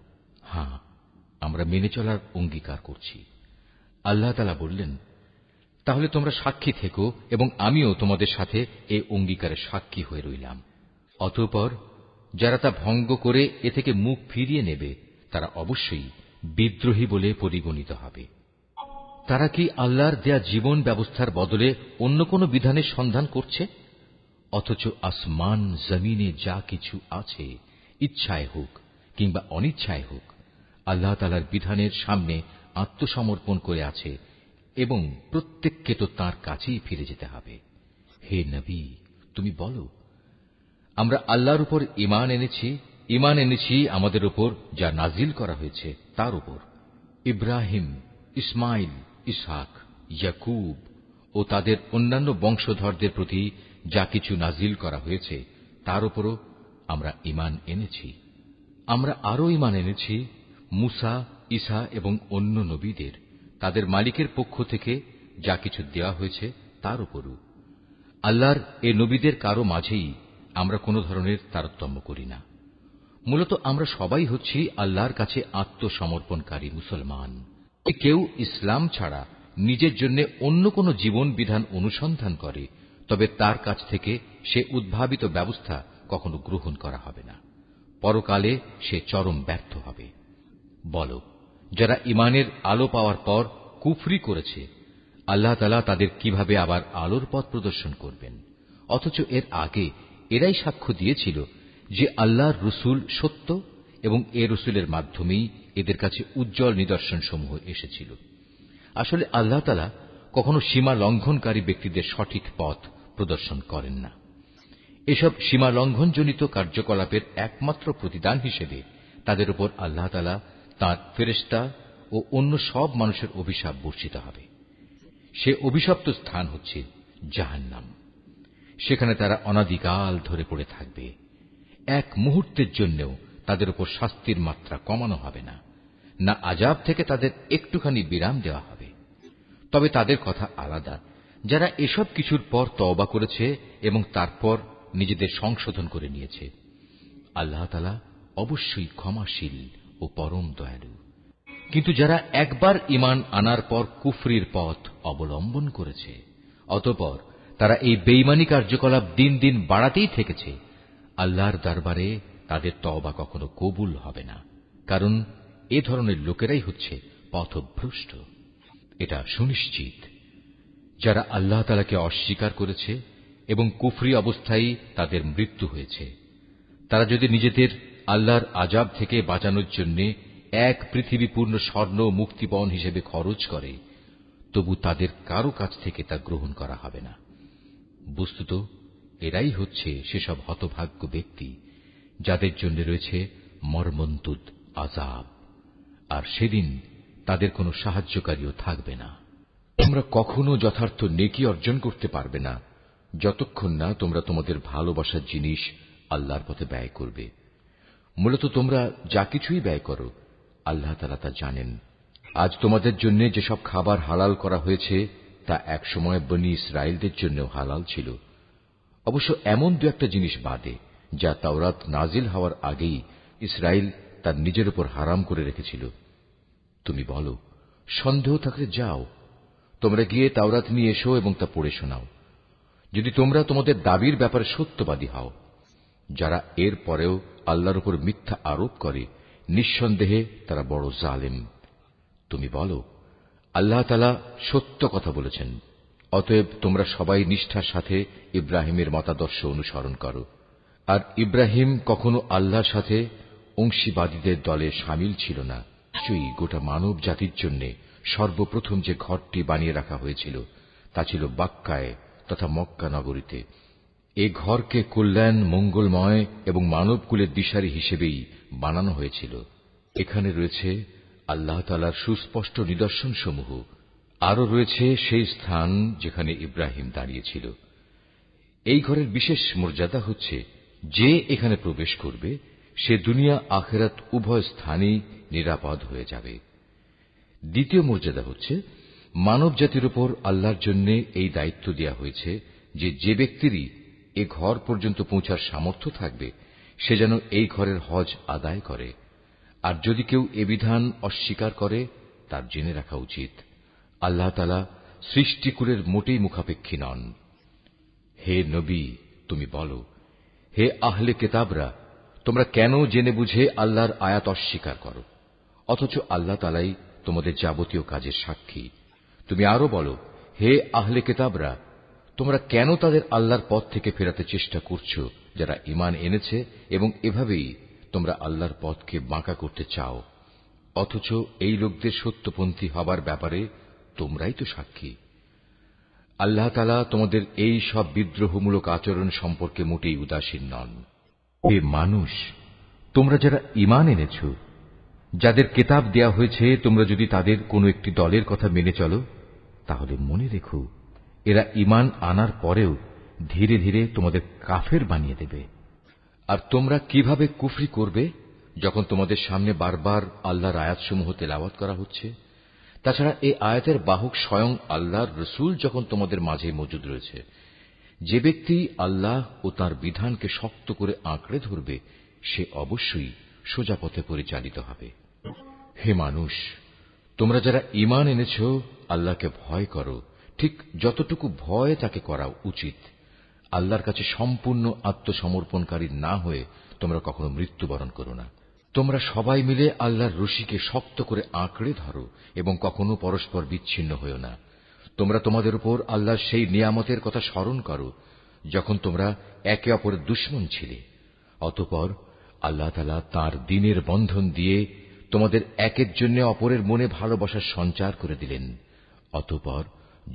হ্যাঁ, আমরা মেনে চলার অঙ্গীকার করছি। আল্লাহ তাআলা বললেন, তাহলে তোমরা সাক্ষী থেকো এবং আমিও তোমাদের সাথে এ অঙ্গীকারে সাক্ষী হয়ে রইলাম। অতঃপর যারা তা ভঙ্গ করে এ থেকে মুখ ফিরিয়ে নেবে তারা অবশ্যই বিদ্রোহী বলে পরিগণিত হবে। তারা কি আল্লাহর দেয়া জীবন ব্যবস্থার বদলে অন্য কোন বিধানের সন্ধান করছে? অথচ আসমান জমিনে যা কিছু আছে, ইচ্ছায় হোক কিংবা অনিচ্ছায় হোক, আল্লাহ তাআলার বিধানের সামনে আত্মসমর্পণ করে আছে এবং প্রত্যেককে তো তাঁর কাছেই ফিরে যেতে হবে। হে নবী, তুমি বলো, আমরা আল্লাহর উপর ঈমান এনেছি আমাদের উপর যা নাজিল করা হয়েছে তার উপর। ইব্রাহিম, ইসমাইল, ইসহাক, ইয়াকুব ও তাদের অন্যান্য বংশধরদের প্রতি যা কিছু নাজিল করা হয়েছে তার উপরও আমরা ঈমান এনেছি। আমরা আরো ঈমান এনেছি মুসা, ঈসা এবং অন্য নবীদের তাদের মালিকের পক্ষ থেকে যা কিছু দেওয়া হয়েছে তার উপরও। আল্লাহর এ নবীদের কারো মাঝেই আমরা কোনো ধরনের তারতম্য করি না। মূলত আমরা সবাই হচ্ছি আল্লাহর কাছে আত্মসমর্পণকারী মুসলমান। কেউ ইসলাম ছাড়া নিজের জন্য অন্য কোন জীবন বিধান অনুসন্ধান করে, তবে তার কাছ থেকে সে উদ্ভাবিত ব্যবস্থা কখনো গ্রহণ করা হবে না। পরকালে সে চরম ব্যর্থ হবে। বলো, যারা ঈমানের আলো পাওয়ার পর কুফরি করেছে, আল্লাহ তাআলা তাদের কিভাবে আবার আলোর পথ প্রদর্শন করবেন? অথচ এর আগে এরাই সাক্ষ্য দিয়েছিল যে আল্লাহর রসুল সত্য এবং এ রসুলের মাধ্যমেই এদের কাছে উজ্জ্বল নিদর্শন সমূহ এসেছিল। আসলে আল্লাহ তাআলা কখনো সীমা লঙ্ঘনকারী ব্যক্তিদের সঠিক পথ প্রদর্শন করেন না। এসব সীমা লঙ্ঘনজনিত কার্যকলাপের একমাত্র প্রতিদান হিসেবে তাদের উপর আল্লাহ তাআলা তাঁর ফেরেশতা ও অন্য সব মানুষের অভিশাপ বর্ষিত হবে। সে অভিশপ্ত স্থান হচ্ছে জাহান্নাম। সেখানে তারা অনাদিকাল ধরে পড়ে থাকবে। এক মুহূর্তের জন্যও তাদের উপর শাস্তির মাত্রা কমানো হবে না, না আযাব থেকে তাদের একটুখানি বিরাম দেওয়া হবে। তবে তাদের কথা আলাদা, যারা এসব কিছুর পর তওবা করেছে এবং তারপর নিজেদের সংশোধন করে নিয়েছে। আল্লাহ তাআলা অবশ্যই ক্ষমাশীল ও পরম দয়ালু। কিন্তু যারা একবার ঈমান আনার পর কুফরির পথ অবলম্বন করেছে, অতঃপর তারা এই বেঈমানি কার্যকলাপ দিন দিন বাড়াতেই থেকেছে, আল্লাহর দরবারে তাদের তওবা কখনো কবুল হবে না, কারণ এ ধরনের লোকেরাই হচ্ছে পথভ্রষ্ট। এটা সুনিশ্চিত, যারা আল্লাহ তাআলাকে অস্বীকার করেছে এবং কুফরি অবস্থায় তাদের মৃত্যু হয়েছে, তারা যদি নিজেদের আল্লাহর আযাব থেকে বাঁচানোর জন্য এক পৃথিবী পূর্ণ স্বর্ণ মুক্তিপণ হিসেবে খরচ করে, তবু তাদের কারো কাছ থেকে তা গ্রহণ করা হবে না। বস্তুত এরাই হচ্ছে সেসব হতভাগ্য ব্যক্তি যাদের জন্য রয়েছে মর্মন্তুদ আযাব, আর সেদিন তাদের কোনো সাহায্যকারীও থাকবে না। তোমরা কখনো যথার্থ নেকি অর্জন করতে পারবে না যতক্ষণ না তোমরা তোমাদের ভালোবাসার জিনিস আল্লাহর পথে ব্যয় করবে। মূলত তোমরা যা কিছুই ব্যয় করো, আল্লাহ তাআলা তা জানেন। আজ তোমাদের জন্য যেসব খাবার হালাল করা হয়েছে তা একসময় বনী ইসরাইলদের জন্য হালাল ছিল, অবশ্য এমন দু একটা জিনিস বাদে যা তাওরাত নাজিল হওয়ার আগেই ইসরাইল তার নিজের উপর হারাম করে রেখেছিল। তুমি বলো, সন্দেহ থাকলে যাও, তোমরা গিয়ে তাওরাত নিয়ে এসো এবং তা পড়ে শোনাও, যদি তোমরা তোমাদের দাবির ব্যাপারে সত্যবাদী হও। যারা এর পরেও আল্লাহর উপর মিথ্যা আরোপ করে, নিঃসন্দেহে তারা বড় জালেম। তুমি বলো, আল্লাহ তাআলা সত্য কথা বলেছেন, অতএব তোমরা সবাই নিষ্ঠার সাথে ইব্রাহিমের মতাদর্শ অনুসরণ করো। আর ইব্রাহিম কখনো আল্লাহর সাথে অংশীবাদীদের দলে শামিল ছিল না। নিশ্চয়ই গোটা মানব জাতির জন্য সর্বপ্রথম যে ঘরটি বানিয়ে রাখা হয়েছিল তা ছিল বাক্কায় তথা মক্কা নগরীতে। এ ঘরকে কল্যাণ, মঙ্গলময় এবং মানবকুলের দিশারি হিসেবেই বানানো হয়েছিল। এখানে রয়েছে আল্লাহ তাআলার সুস্পষ্ট নিদর্শন সমূহ। আরও রয়েছে সেই স্থান যেখানে ইব্রাহিম দাঁড়িয়েছিল। এই ঘরের বিশেষ মর্যাদা হচ্ছে, যে এখানে প্রবেশ করবে সে দুনিয়া আখিরাত উভয় স্থানেই নিরাপদ হয়ে যাবে। দ্বিতীয় মর্যাদা হচ্ছে, মানব জাতির উপর আল্লাহর জন্য এই দায়িত্ব দেওয়া হয়েছে যে যে ব্যক্তিরই এ ঘর পর্যন্ত পৌঁছার সামর্থ্য থাকবে সে যেন এই ঘরের হজ আদায় করে। আর যদি কেউ এ বিধান অস্বীকার করে, তার জেনে রাখা উচিত আল্লাহ তাআলা সৃষ্টিকুলের মোটেই মুখাপেক্ষী নন। হে নবী, তুমি বলো, হে আহলে কিতাবরা, তোমরা কেন জেনে বুঝে আল্লাহর আয়াত অস্বীকার করো, অথচ আল্লাহ তাআলাই তোমাদের যাবতীয় কাজের সাক্ষী। তুমি আরো বলো, হে আহলে কিতাবরা, তোমরা কেন তাদের আল্লাহর পথ থেকে ফেরাতে চেষ্টা করছো যারা ঈমান এনেছে, এবং এভাবেই তোমরা আল্লাহর পথকে বাঁকা করতে চাও, অথচ এই লোকদের সত্যপন্থী হবার ব্যাপারে তোমরাই তো সাক্ষী। আল্লাহ তাআলা তোমাদের এই সব বিদ্রোহমূলক আচরণ সম্পর্কে মোটেই উদাসীন নন। হে মানুষ, তোমরা যারা ঈমান এনেছ, যাদের কিতাব দেয়া হয়েছে, তোমরা যদি তাদের কোনো একটি দলের কথা মেনে চলো, তাহলে মনে রেখো এরা ঈমান আনার পরেও ধীরে ধীরে তোমাদের কাফের বানিয়ে দেবে। আর তোমরা কিভাবে কুফরি করবে যখন তোমাদের সামনে বারবার আল্লাহর আয়াতসমূহ তেলাওয়াত করা হচ্ছে? তাছাড়া এই আয়াতের বাহক স্বয়ং আল্লাহর রসুল যখন তোমাদের মাঝে মজুদ রয়েছে। যে ব্যক্তি আল্লাহ ও তাঁর বিধানকে শক্ত করে আঁকড়ে ধরবে সে অবশ্যই সোজা পথে পরিচালিত হবে। হে মানুষ, তোমরা যারা ঈমান এনেছ, আল্লাহকে ভয় করো, ঠিক যতটুকু ভয় তাকে করা উচিত। আল্লাহর কাছে সম্পূর্ণ আত্মসমর্পণকারী না হয়ে তোমরা কখনো মৃত্যুবরণ করো না। তোমরা সবাই মিলে আল্লাহর রশিকে শক্ত করে আঁকড়ে ধরো এবং কখনো পরস্পর বিচ্ছিন্ন হও না। তোমরা তোমাদের উপর আল্লাহর সেই নিয়ামতের কথা স্মরণ করো যখন তোমরা একে অপরের দুশমন ছিলে। অতঃপর আল্লাহ তাআলা তাঁর দ্বীনের বন্ধন দিয়ে তোমাদের একের জন্য অপরের মনে ভালোবাসার সঞ্চার করে দিলেন। অতঃপর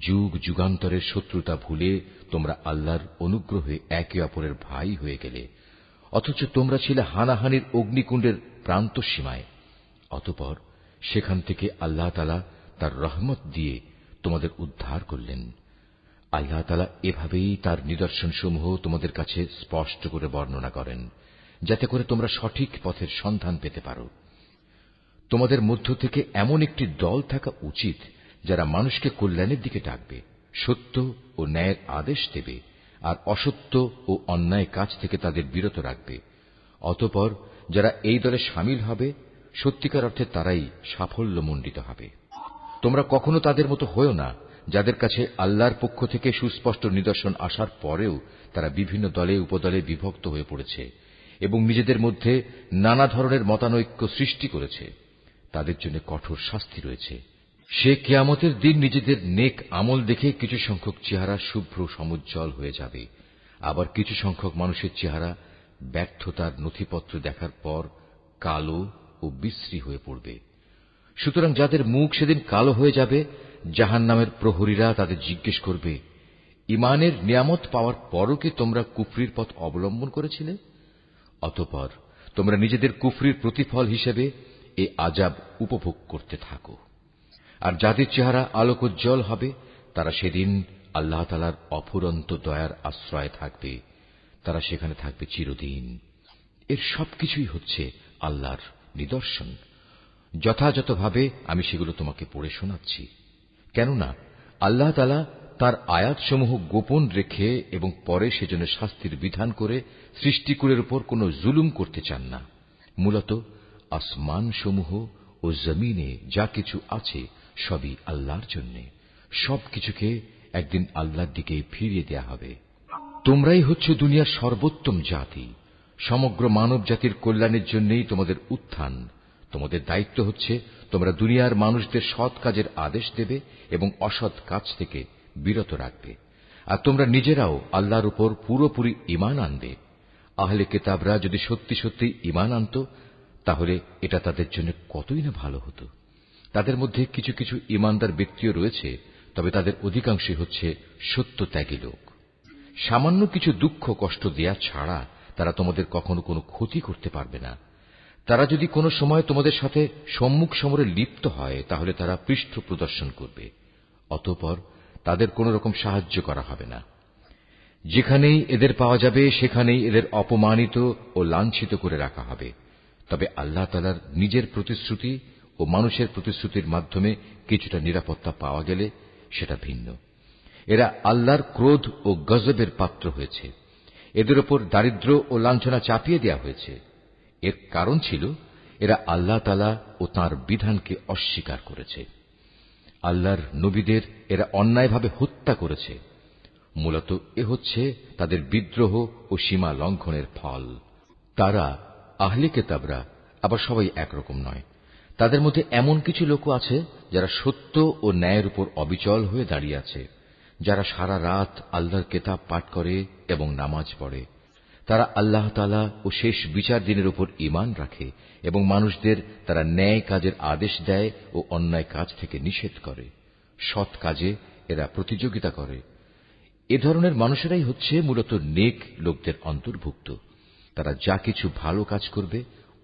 যুগ যুগান্তরের শত্রুতা ভুলে তোমরা আল্লাহর অনুগ্রহে একে অপরের ভাই হয়ে গেলে, অথচ তোমরা ছিলে হানাহানির অগ্নিকুণ্ডের প্রান্তসীমায়। অতঃপর সেখান থেকে আল্লাহ তাআলা তার রহমত দিয়ে তোমাদের উদ্ধার করলেন। আল্লাহ তাআলা এভাবেই তার নিদর্শনসমূহ তোমাদের কাছে স্পষ্ট করে বর্ণনা করেন, যাতে করে তোমরা সঠিক পথের সন্ধান পেতে পারো। তোমাদের মধ্য থেকে এমন একটি দল থাকা উচিত যারা মানুষকে কল্যাণের দিকে ডাকবে, সত্য ও ন্যায়ের আদেশ দেবে, আর অসত্য ও অন্যায় কাজ থেকে তাদের বিরত রাখবে। অতঃপর যারা এই দলে শামিল হবে, সত্যিকার অর্থে তারাই সাফল্যমণ্ডিত হবে। তোমরা কখনো তাদের মতো হয়ো না, যাদের কাছে আল্লাহর পক্ষ থেকে সুস্পষ্ট নিদর্শন আসার পরেও তারা বিভিন্ন দলে উপদলে বিভক্ত হয়ে পড়েছে এবং নিজেদের মধ্যে নানা ধরনের মতানৈক্য সৃষ্টি করেছে। তাদের জন্য কঠোর শাস্তি রয়েছে। সে কিয়ামতের দিন নিজেদের নেক আমল দেখে কিছু সংখ্যক চেহারা শুভ্র সমুজ্জ্বল হয়ে যাবে, আবার কিছু সংখ্যক মানুষের চেহারা ব্যর্থতার নথিপত্র দেখার পর কালো ও বিশ্রী হয়ে পড়বে। সুতরাং যাদের মুখ সেদিন কালো হয়ে যাবে, জাহান্নামের প্রহরীরা তাদের জিজ্ঞেস করবে, ঈমানের নিয়ামত পাওয়ার পরও কি তোমরা কুফরির পথ অবলম্বন করেছিলে? অতঃপর তোমরা নিজেদের কুফরির প্রতিফল হিসেবে এ আযাব উপভোগ করতে থাকো। আর যাদের চেহারা আলোকোজ্জ্বল হবে, তারা সেদিন আল্লাহ তাআলার অফুরন্ত দয়ার আশ্রয়ে থাকবে, তারা সেখানে থাকবে চিরদিন। এর সবকিছুই হচ্ছে আল্লাহর নিদর্শন। যথাযথভাবে আমি সেগুলো তোমাকে পড়ে শোনাচ্ছি, কেননা আল্লাহ তাআলা তার আয়াতসমূহ গোপন রেখে এবং পরে সেজন্য শাস্তির বিধান করে সৃষ্টিকুলের উপর কোনো জুলুম করতে চান না। মূলত আসমানসমূহ ও জমিনে যা কিছু আছে সবই আল্লাহর জন্য। সবকিছুকে একদিন আল্লাহর দিকে ফিরিয়ে দেয়া হবে। তোমরাই হচ্ছে দুনিয়ার সর্বোত্তম জাতি। সমগ্র মানব জাতির কল্যাণের জন্যই তোমাদের উত্থান। তোমাদের দায়িত্ব হচ্ছে তোমরা দুনিয়ার মানুষদের সৎ কাজের আদেশ দেবে এবং অসৎ কাজ থেকে বিরত রাখবে। আর তোমরা নিজেরাও আল্লাহর উপর পুরোপুরি ঈমান আনবে। আহলে কিতাবরা যদি সত্যি সত্যি ঈমান আনত, তাহলে এটা তাদের জন্য কতই না ভালো হতো। তাদের মধ্যে কিছু কিছু ঈমানদার ব্যক্তিও রয়েছে, তবে তাদের অধিকাংশই হচ্ছে সত্যত্যাগী লোক। সামান্য কিছু দুঃখ কষ্ট দেয়া ছাড়া তারা তোমাদের কখনো কোনো ক্ষতি করতে পারবে না। তারা যদি কোনো সময় তোমাদের সাথে সম্মুখ সমরে লিপ্ত হয়, তাহলে তারা পৃষ্ঠ প্রদর্শন করবে। অতঃপর তাদের কোন রকম সাহায্য করা হবে না। যেখানেই এদের পাওয়া যাবে সেখানেই এদের অপমানিত ও লাঞ্ছিত করে রাখা হবে। তবে আল্লাহ তাআলার নিজের প্রতিশ্রুতি ও মানুষের প্রতিশ্রুতির মাধ্যমে কিছুটা নিরাপত্তা পাওয়া গেলে সেটা ভিন্ন। এরা আল্লাহর ক্রোধ ও গজবের পাত্র হয়েছে। এদের উপর দারিদ্র ও লাঞ্ছনা চাপিয়ে দেওয়া হয়েছে। এর কারণ ছিল এরা আল্লাহ তাআলা ও তাঁর বিধানকে অস্বীকার করেছে। আল্লাহর নবীদের এরা অন্যায়ভাবে হত্যা করেছে। মূলত এ হচ্ছে তাদের বিদ্রোহ ও সীমা লঙ্ঘনের ফল। তারা আহলে কিতাবরা আবার সবাই একরকম নয়। তাদের মধ্যে এমন কিছু লোক আছে যারা সত্য ও ন্যায়ের উপর অবিচল হয়ে দাঁড়িয়ে আছে, যারা সারা রাত আল্লাহর কিতাব পাঠ করে এবং নামাজ পড়ে। তারা আল্লাহ তাআলা ও শেষ বিচার দিনের উপর ঈমান রাখে এবং মানুষদের তারা ন্যায় কাজের আদেশ দেয় ও অন্যায় কাজ থেকে নিষেধ করে। সৎ কাজে এরা প্রতিযোগিতা করে। এ ধরনের মানুষেরাই হচ্ছে মূলত নেক লোকদের অন্তর্ভুক্ত। তারা যা কিছু ভালো কাজ করবে,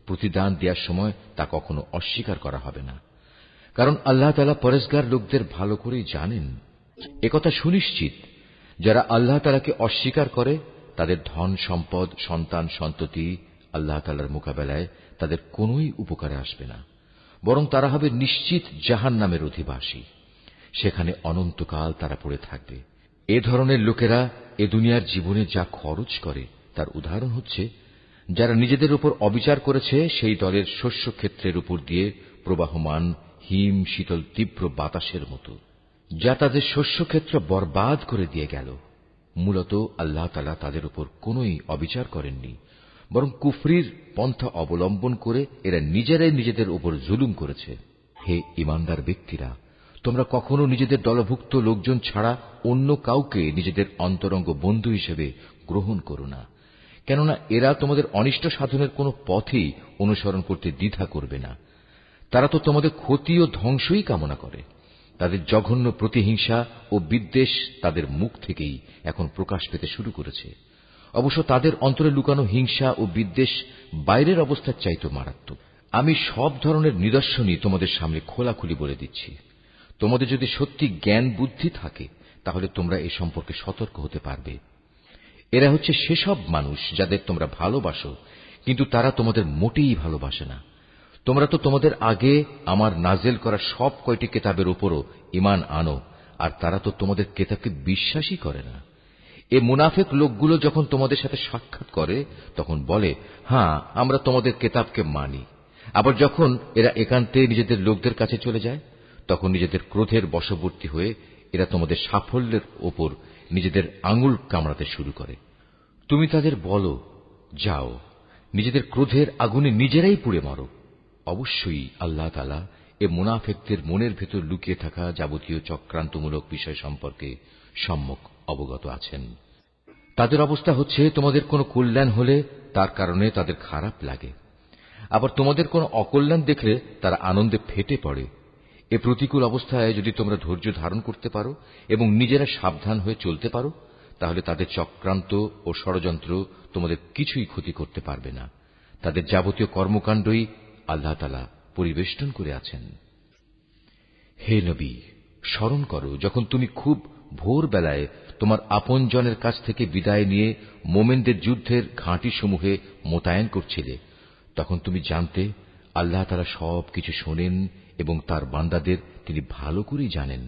প্রতিদান দেওয়ার সময় তা কখনো অস্বীকার করা হবে না, কারণ আল্লাহ তাআলা পরেজগার লোকদের ভালো করেই জানেন। একথা সুনিশ্চিত, যারা আল্লাহ তাআলাকে অস্বীকার করে তাদের ধন সম্পদ সন্তান সন্ততি আল্লাহ তাআলার মোকাবেলায় তাদের কোনই উপকারে আসবে না, বরং তারা হবে নিশ্চিত জাহান্নামের অধিবাসী। সেখানে অনন্তকাল তারা পড়ে থাকবে। এ ধরনের লোকেরা এ দুনিয়ার জীবনে যা খরচ করে তার উদাহরণ হচ্ছে যারা নিজেদের উপর অবিচার করেছে সেই দলের শস্যক্ষেত্রের উপর দিয়ে প্রবাহমান হিম শীতল তীব্র বাতাসের মতো, যা তাদের শস্যক্ষেত্র বরবাদ করে দিয়ে গেল। মূলত আল্লাহ তাআলা তাদের উপর কোনই অবিচার করেননি, বরং কুফরির পন্থা অবলম্বন করে এরা নিজেরাই নিজেদের উপর জুলুম করেছে। হে ঈমানদার ব্যক্তিরা, তোমরা কখনো নিজেদের দলভুক্ত লোকজন ছাড়া অন্য কাউকে নিজেদের অন্তরঙ্গ বন্ধু হিসেবে গ্রহণ করো না, কেননা এরা তোমাদের অনিষ্ট সাধনের কোন পথই অনুসরণ করতে দ্বিধা করবে না। তারা তো তোমাদের ক্ষতি ও ধ্বংসই কামনা করে। তাদের জঘন্য প্রতিহিংসা ও বিদ্বেষ তাদের মুখ থেকেই এখন প্রকাশ পেতে শুরু করেছে। অবশ্য তাদের অন্তরে লুকানো হিংসা ও বিদ্বেষ বাইরের অবস্থার চাইতে মারাত্মক। আমি সব ধরনের নিদর্শনই তোমাদের সামনে খোলাখুলি বলে দিচ্ছি। তোমাদের যদি সত্যি জ্ঞান বুদ্ধি থাকে তাহলে তোমরা এ সম্পর্কে সতর্ক হতে পারবে। এরা হচ্ছে সেসব মানুষ যাদের তোমরা ভালোবাসো, কিন্তু তারা তোমাদের মোটেই ভালোবাসে না। তোমরা তো তোমাদের আগে আমার নাজেল করা সব কয়টি কিতাবের উপরও ঈমান আনো, আর তারা তো তোমাদের কিতাবকে বিশ্বাসই করে না। এ মুনাফিক লোকগুলো যখন তোমাদের সাথে সাক্ষাৎ করে তখন বলে, হ্যাঁ, আমরা তোমাদের কিতাবকে মানি। আবার যখন এরা একান্তে নিজেদের লোকদের কাছে চলে যায় তখন নিজেদের ক্রোধের বশবর্তী হয়ে এরা তোমাদের সাফল্যের ওপর নিজেদের আঙুল কামড়াতে শুরু করে। তুমি তাদের বলো, যাও, নিজেদের ক্রোধের আগুনে নিজেরাই পুড়ে মরো। অবশ্যই আল্লাহ তাআলা এ মুনাফিকদের মনের ভেতর লুকিয়ে থাকা যাবতীয় চক্রান্তমূলক বিষয় সম্পর্কে সম্যক অবগত আছেন। তাদের অবস্থা হচ্ছে, তোমাদের কোনো কল্যাণ হলে তার কারণে তাদের খারাপ লাগে, আবার তোমাদের কোনো অকল্যাণ দেখলে তারা আনন্দে ফেটে পড়ে। এ প্রতিকূল অবস্থায় যদি তোমরা ধৈর্য ধারণ করতে পারো এবং নিজেরা সাবধান হয়ে চলতে পারো তাহলে তাদের চক্রান্ত ও ষড়যন্ত্র তোমাদের কিছুই ক্ষতি করতে পারবে না। তাদের যাবতীয় কর্মকাণ্ডই আল্লাহ তাআলা পরিবেষ্টন করে আছেন। হে নবী, স্মরণ করো যখন তুমি খুব ভোরবেলায় তোমার আপনজনের কাছ থেকে বিদায় নিয়ে মোমেনদের যুদ্ধের ঘাঁটিসমূহে মোতায়েন করছিলে। তখন তুমি জানতে আল্লাহ তাআলা সবকিছু শোনেন এবং তার বান্দাদের তিনি ভালো করেই জানেন।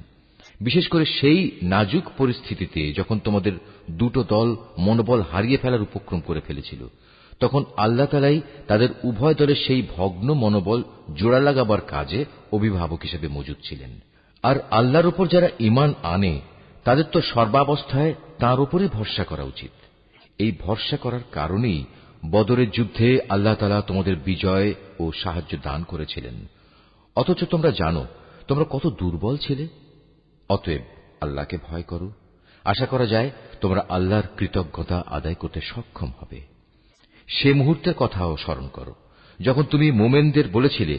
বিশেষ করে সেই নাজুক পরিস্থিতিতে যখন তোমাদের দুটো দল মনোবল হারিয়ে ফেলার উপক্রম করে ফেলেছিল, তখন আল্লাহ তাআলাই তাদের উভয় দলের সেই ভগ্ন মনোবল জোড়া লাগাবার কাজে অভিভাবক হিসেবে মজুদ ছিলেন। আর আল্লাহর উপর যারা ঈমান আনে তাদের তো সর্বাবস্থায় তাঁর উপরে ভরসা করা উচিত। এই ভরসা করার কারণেই বদরের যুদ্ধে আল্লাহ তাআলা তোমাদের বিজয় ও সাহায্য দান করেছিলেন। অথচ তোমরা জানো তোমরা কত দুর্বল ছিলে। অতএব আল্লাহকে ভয় করো। আশা করা যায় তোমরা আল্লাহর কৃতজ্ঞতা আদায় করতে সক্ষম হবে। সে মুহূর্তের কথাও স্মরণ করো যখন তুমি মোমেনদের বলেছিলে,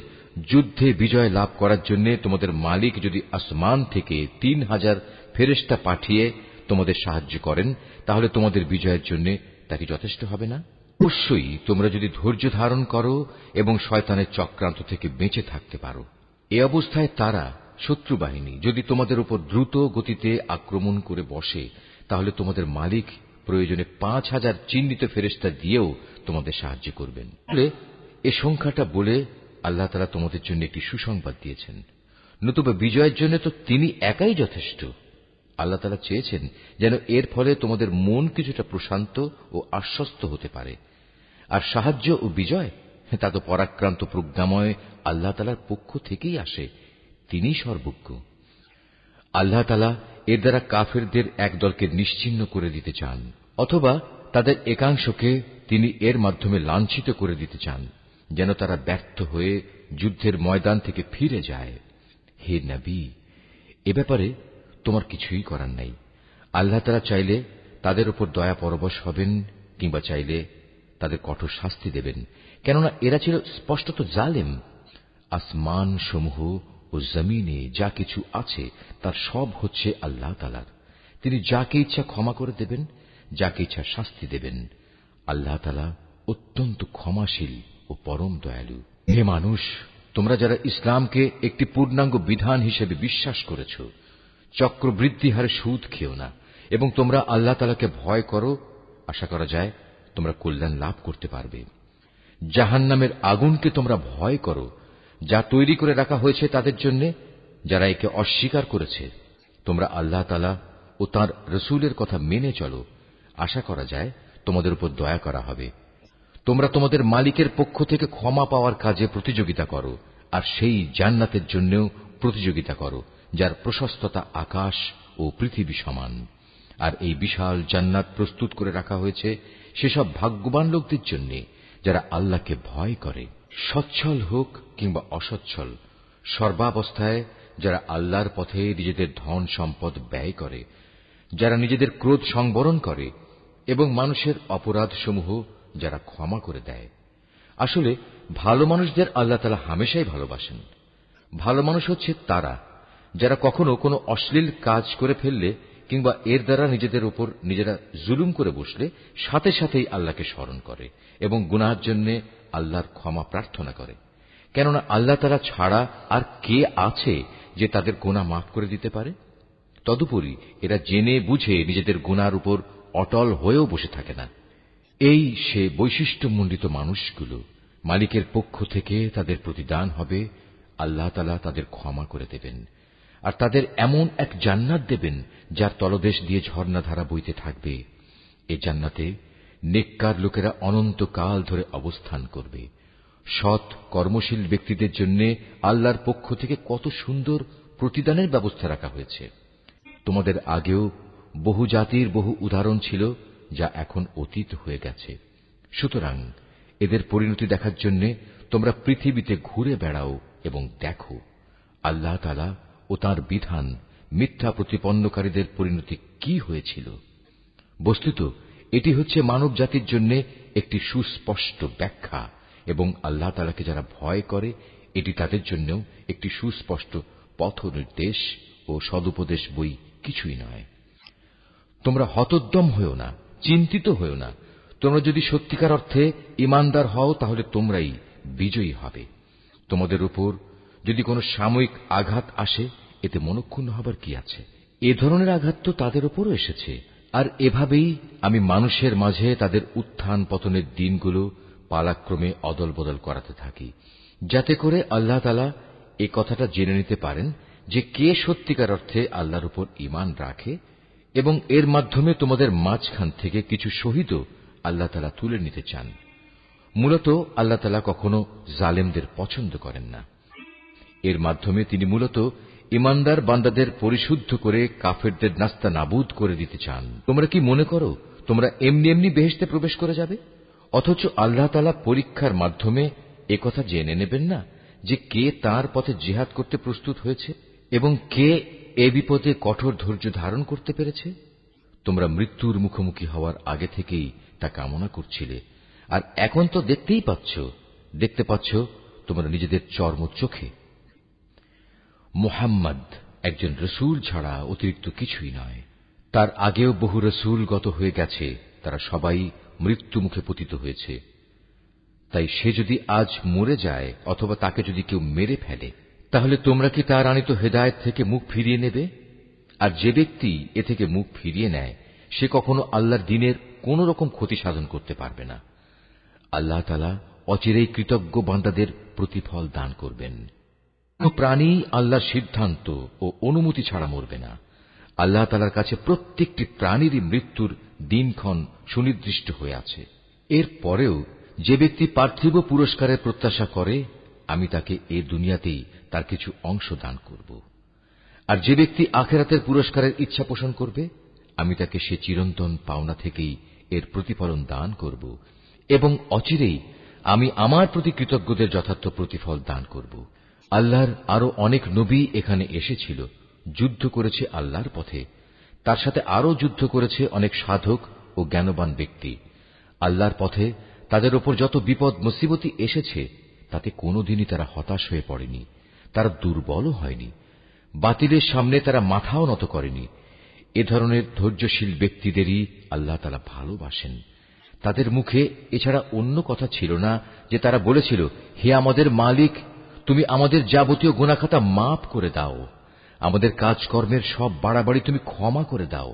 যুদ্ধে বিজয় লাভ করার জন্য তোমাদের মালিক যদি আসমান থেকে 3000 ফেরেশতা পাঠিয়ে তোমাদের সাহায্য করেন তাহলে তোমাদের বিজয়ের জন্য তা কি যথেষ্ট হবে না? অবশ্যই তোমরা যদি ধৈর্য ধারণ করো এবং শয়তানের চক্রান্ত থেকে বেঁচে থাকতে পারো। এ অবস্থায় তারা শত্রু বাহিনী যদি তোমাদের উপর দ্রুত গতিতে আক্রমণ করে বসে তাহলে তোমাদের মালিক প্রয়োজনে 5000 চিহ্নিত ফেরেশতা দিয়েও তোমাদের সাহায্য করবেন। এ সংখ্যাটা বলে আল্লাহ তাআলা তোমাদের জন্য একটি সুসংবাদ দিয়েছেন। নতুবা বিজয়ের জন্য তো তিনি একাই যথেষ্ট। আল্লাহ তাআলা চেয়েছেন যেন এর ফলে তোমাদের মন কিছুটা প্রশান্ত ও আশ্বস্ত হতে পারে। আর সাহায্য ও বিজয় তা তো পরাক্রান্ত প্রজ্ঞাময় আল্লাহ তাআলার পক্ষ থেকেই আসে। তিনিই সর্বজ্ঞ। আল্লাহ তাআলা এর দ্বারা কাফেরদের এক দলকে নিশ্চিহ্ন করে দিতে চান, অথবা তাদের একাংশকে তিনি এর মাধ্যমে লাঞ্ছিত করে দিতে চান, যেন তারা ব্যর্থ হয়ে যুদ্ধের ময়দান থেকে ফিরে যায়। হে নবী, এ ব্যাপারে তোমার কিছুই করার নাই। আল্লাহ তাআলা চাইলে তাদের উপর দয়া পরবশ হবেন, কিংবা চাইলে তাদের কঠোর শাস্তি দেবেন, কেননা এরা ছিল স্পষ্টত জালেম। আসমান সমূহ ও জমিনে যা কিছু আছে তার সব হচ্ছে আল্লাহ তাআলার। তিনি যাকে ইচ্ছা ক্ষমা করে দেবেন, যাকে ইচ্ছা শাস্তি দেবেন। আল্লাহ তাআলা অত্যন্ত ক্ষমাশীল ও পরম দয়ালু। হে মানুষ, তোমরা যারা ইসলামকে একটি পূর্ণাঙ্গ বিধান হিসেবে বিশ্বাস করেছ, চক্রবৃদ্ধি হারে সুদ খেও না এবং তোমরা আল্লাহ তাআলাকে ভয় করো। আশা করা যায় তোমরা কল্যাণ লাভ করতে পারবে। জাহান্নামের আগুনকে তোমরা ভয় করো, যা তৈরি করে রাখা হয়েছে তাদের জন্য যারা একে অস্বীকার করেছে। তোমরা আল্লাহ তাআলা ও তাঁর রাসূলের কথা মেনে চলো। আশা করা যায় তোমাদের উপর দয়া করা হবে। তোমরা তোমাদের মালিকের পক্ষ থেকে ক্ষমা পাওয়ার কাজে প্রতিযোগিতা করো, আর সেই জান্নাতের জন্যও প্রতিযোগিতা করো যার প্রশস্ততা আকাশ ও পৃথিবী সমান। আর এই বিশাল জান্নাত প্রস্তুত করে রাখা হয়েছে সেসব ভাগ্যবান লোকদের জন্য যারা আল্লাহকে ভয় করে। সচ্ছল হোক কিংবা অসচ্ছল, সর্বাবস্থায় যারা আল্লাহর পথে নিজেদের ধন সম্পদ ব্যয় করে, যারা নিজেদের ক্রোধ সংবরণ করে এবং মানুষের অপরাধসমূহ যারা ক্ষমা করে দেয়। আসলে ভালো মানুষদের আল্লাহ তাআলা হামেশাই ভালোবাসেন। ভালো মানুষ হচ্ছে তারা যারা কখনো কোনো অশ্লীল কাজ করে ফেললে কিংবা এর দ্বারা নিজেদের উপর নিজেরা জুলুম করে বসলে সাথে সাথেই আল্লাহকে স্মরণ করে এবং গুনাহের জন্য আল্লাহর ক্ষমা প্রার্থনা করে। কেননা আল্লাহ তাআলা ছাড়া আর কে আছে যে তাদের গুনাহ মাফ করে দিতে পারে? তদুপরি এরা জেনে বুঝে নিজেদের গুনার উপর অটল হয়েও বসে থাকে না। এই সে বৈশিষ্ট্যমণ্ডিত মানুষগুলো, মালিকের পক্ষ থেকে তাদের প্রতিদান হবে আল্লাহ তাআলা তাদের ক্ষমা করে দেবেন, আর তাদের এমন এক জান্নাত দেবেন যার তলদেশ দিয়ে ঝর্ণাধারা বইতে থাকবে। এ জান্নাতে নেককার লোকেরা অনন্তকাল ধরে অবস্থান করবে। সৎ কর্মশীল ব্যক্তিদের জন্য আল্লাহর পক্ষ থেকে কত সুন্দর প্রতিদানের ব্যবস্থা রাখা হয়েছে। তোমাদের আগেও বহু জাতির বহু উদাহরণ ছিল যা এখন অতীত হয়ে গেছে। সুতরাং এদের পরিণতি দেখার জন্য তোমরা পৃথিবীতে ঘুরে বেড়াও এবং দেখো আল্লাহ তাআলা ও তাঁর বিধান মিথ্যা প্রতিপন্নকারীদের পরিণতি কি হয়েছিল। বস্তুত এটি হচ্ছে মানব জাতির জন্য একটি সুস্পষ্ট ব্যাখ্যা, এবং আল্লাহ তাআলাকে যারা ভয় করে এটি তাদের জন্য একটি সুস্পষ্ট পথ নির্দেশ ও সদুপদেশ বই কিছুই নয়। তোমরা হতোদ্যম হও না, চিন্তিত হও না। তোমরা যদি সত্যিকার অর্থে ঈমানদার হও তাহলে তোমরাই বিজয়ী হবে। তোমাদের উপর যদি কোনো সাময়িক আঘাত আসে এতে মনক্ষুণ্ণ হবার কি আছে? এ ধরনের আঘাত তো তাদের উপরও এসেছে। আর এভাবেই আমি মানুষের মাঝে তাদের উত্থান পতনের দিনগুলো পালাক্রমে অদল বদল করাতে থাকি, যাতে করে আল্লাহ তাআলা এ কথাটা জেনে নিতে পারেন যে কে সত্যিকার অর্থে আল্লাহর উপর ঈমান রাখে, এবং এর মাধ্যমে তোমাদের মাঝখান থেকে কিছু শহীদও আল্লাহ তাআলা তুলে নিতে চান। মূলত আল্লাহ তাআলা কখনো জালেমদের পছন্দ করেন না। এর মাধ্যমে তিনি মূলত ঈমানদার বান্দাদের পরিশুদ্ধ করে কাফেরদের নাস্তানাবুদ করে দিতে চান। তোমরা কি মনে করো তোমরা এমনি এমনি বেহেশতে প্রবেশ করে যাবে? অথচ আল্লাহ তাআলা পরীক্ষার মাধ্যমে একথা জেনে নেবেন না যে কে তাঁর পথে জিহাদ করতে প্রস্তুত হয়েছে এবং কে এ বিপদে কঠোর ধৈর্য ধারণ করতে পেরেছে? তোমরা মৃত্যুর মুখোমুখি হওয়ার আগে থেকেই তা কামনা করছিলে, আর এখন তো দেখতে পাচ্ছ তোমরা নিজেদের চর্ম চোখে। মুহাম্মদ একজন রসূল ছাড়া অতিরিক্ত কিছুই নয়। তার আগেও বহু রসূল গত হয়ে গেছে, তারা সবাই মৃত্যু মুখে পতিত হয়েছে। তাই সে যদি আজ মরে যায় অথবা তাকে যদি কেউ মেরে ফেলে, তাহলে তোমরা কি তার আনিত হেদায়েত থেকে মুখ ফিরিয়ে নেবে? আর যে ব্যক্তি এ থেকে মুখ ফিরিয়ে নেয় সে কখনো আল্লাহর দ্বীনের কোন রকম ক্ষতি সাধন করতে পারবে না। আল্লাহ তাআলা অচিরেই কৃতজ্ঞ বান্দাদের প্রতিফল দান করবেন। কোন প্রাণী আল্লাহর সিদ্ধান্ত ও অনুমতি ছাড়া মরবে না। আল্লাহ তাআলার কাছে প্রত্যেকটি প্রাণীরই মৃত্যুর দিনক্ষণ সুনির্দিষ্ট হয়ে আছে। এর পরেও যে ব্যক্তি পার্থিব পুরস্কারের প্রত্যাশা করে, আমি তাকে এ দুনিয়াতেই তার কিছু অংশ দান করব। আর যে ব্যক্তি আখিরাতের পুরস্কারের ইচ্ছা পোষণ করবে, আমি তাকে সে চিরন্তন পাওনা থেকেই এর প্রতিফলন দান করব, এবং অচিরেই আমি আমার প্রতি কৃতজ্ঞদের যথার্থ প্রতিফল দান করব। আল্লাহর আরো অনেক নবী এখানে এসেছিল, যুদ্ধ করেছে আল্লাহর পথে। তার সাথে আরো যুদ্ধ করেছে অনেক সাধক ও জ্ঞানবান ব্যক্তি। আল্লাহর পথে তাদের উপর যত বিপদ মুসিবতি এসেছে তাতে কোনোদিনই তারা হতাশ হয়ে পড়েনি, তারা দুর্বলও হয়নি, বাতিলের সামনে তারা মাথাও নত করেনি। এ ধরনের ধৈর্যশীল ব্যক্তিদেরই আল্লাহ তাআলা ভালোবাসেন। তাদের মুখে এছাড়া অন্য কথা ছিল না যে তারা বলেছিল, হে আমাদের মালিক, তুমি আমাদের যাবতীয় গুনাহখাতা মাফ করে দাও, আমাদের কাজকর্মের সব বাড়াবাড়ি তুমি ক্ষমা করে দাও,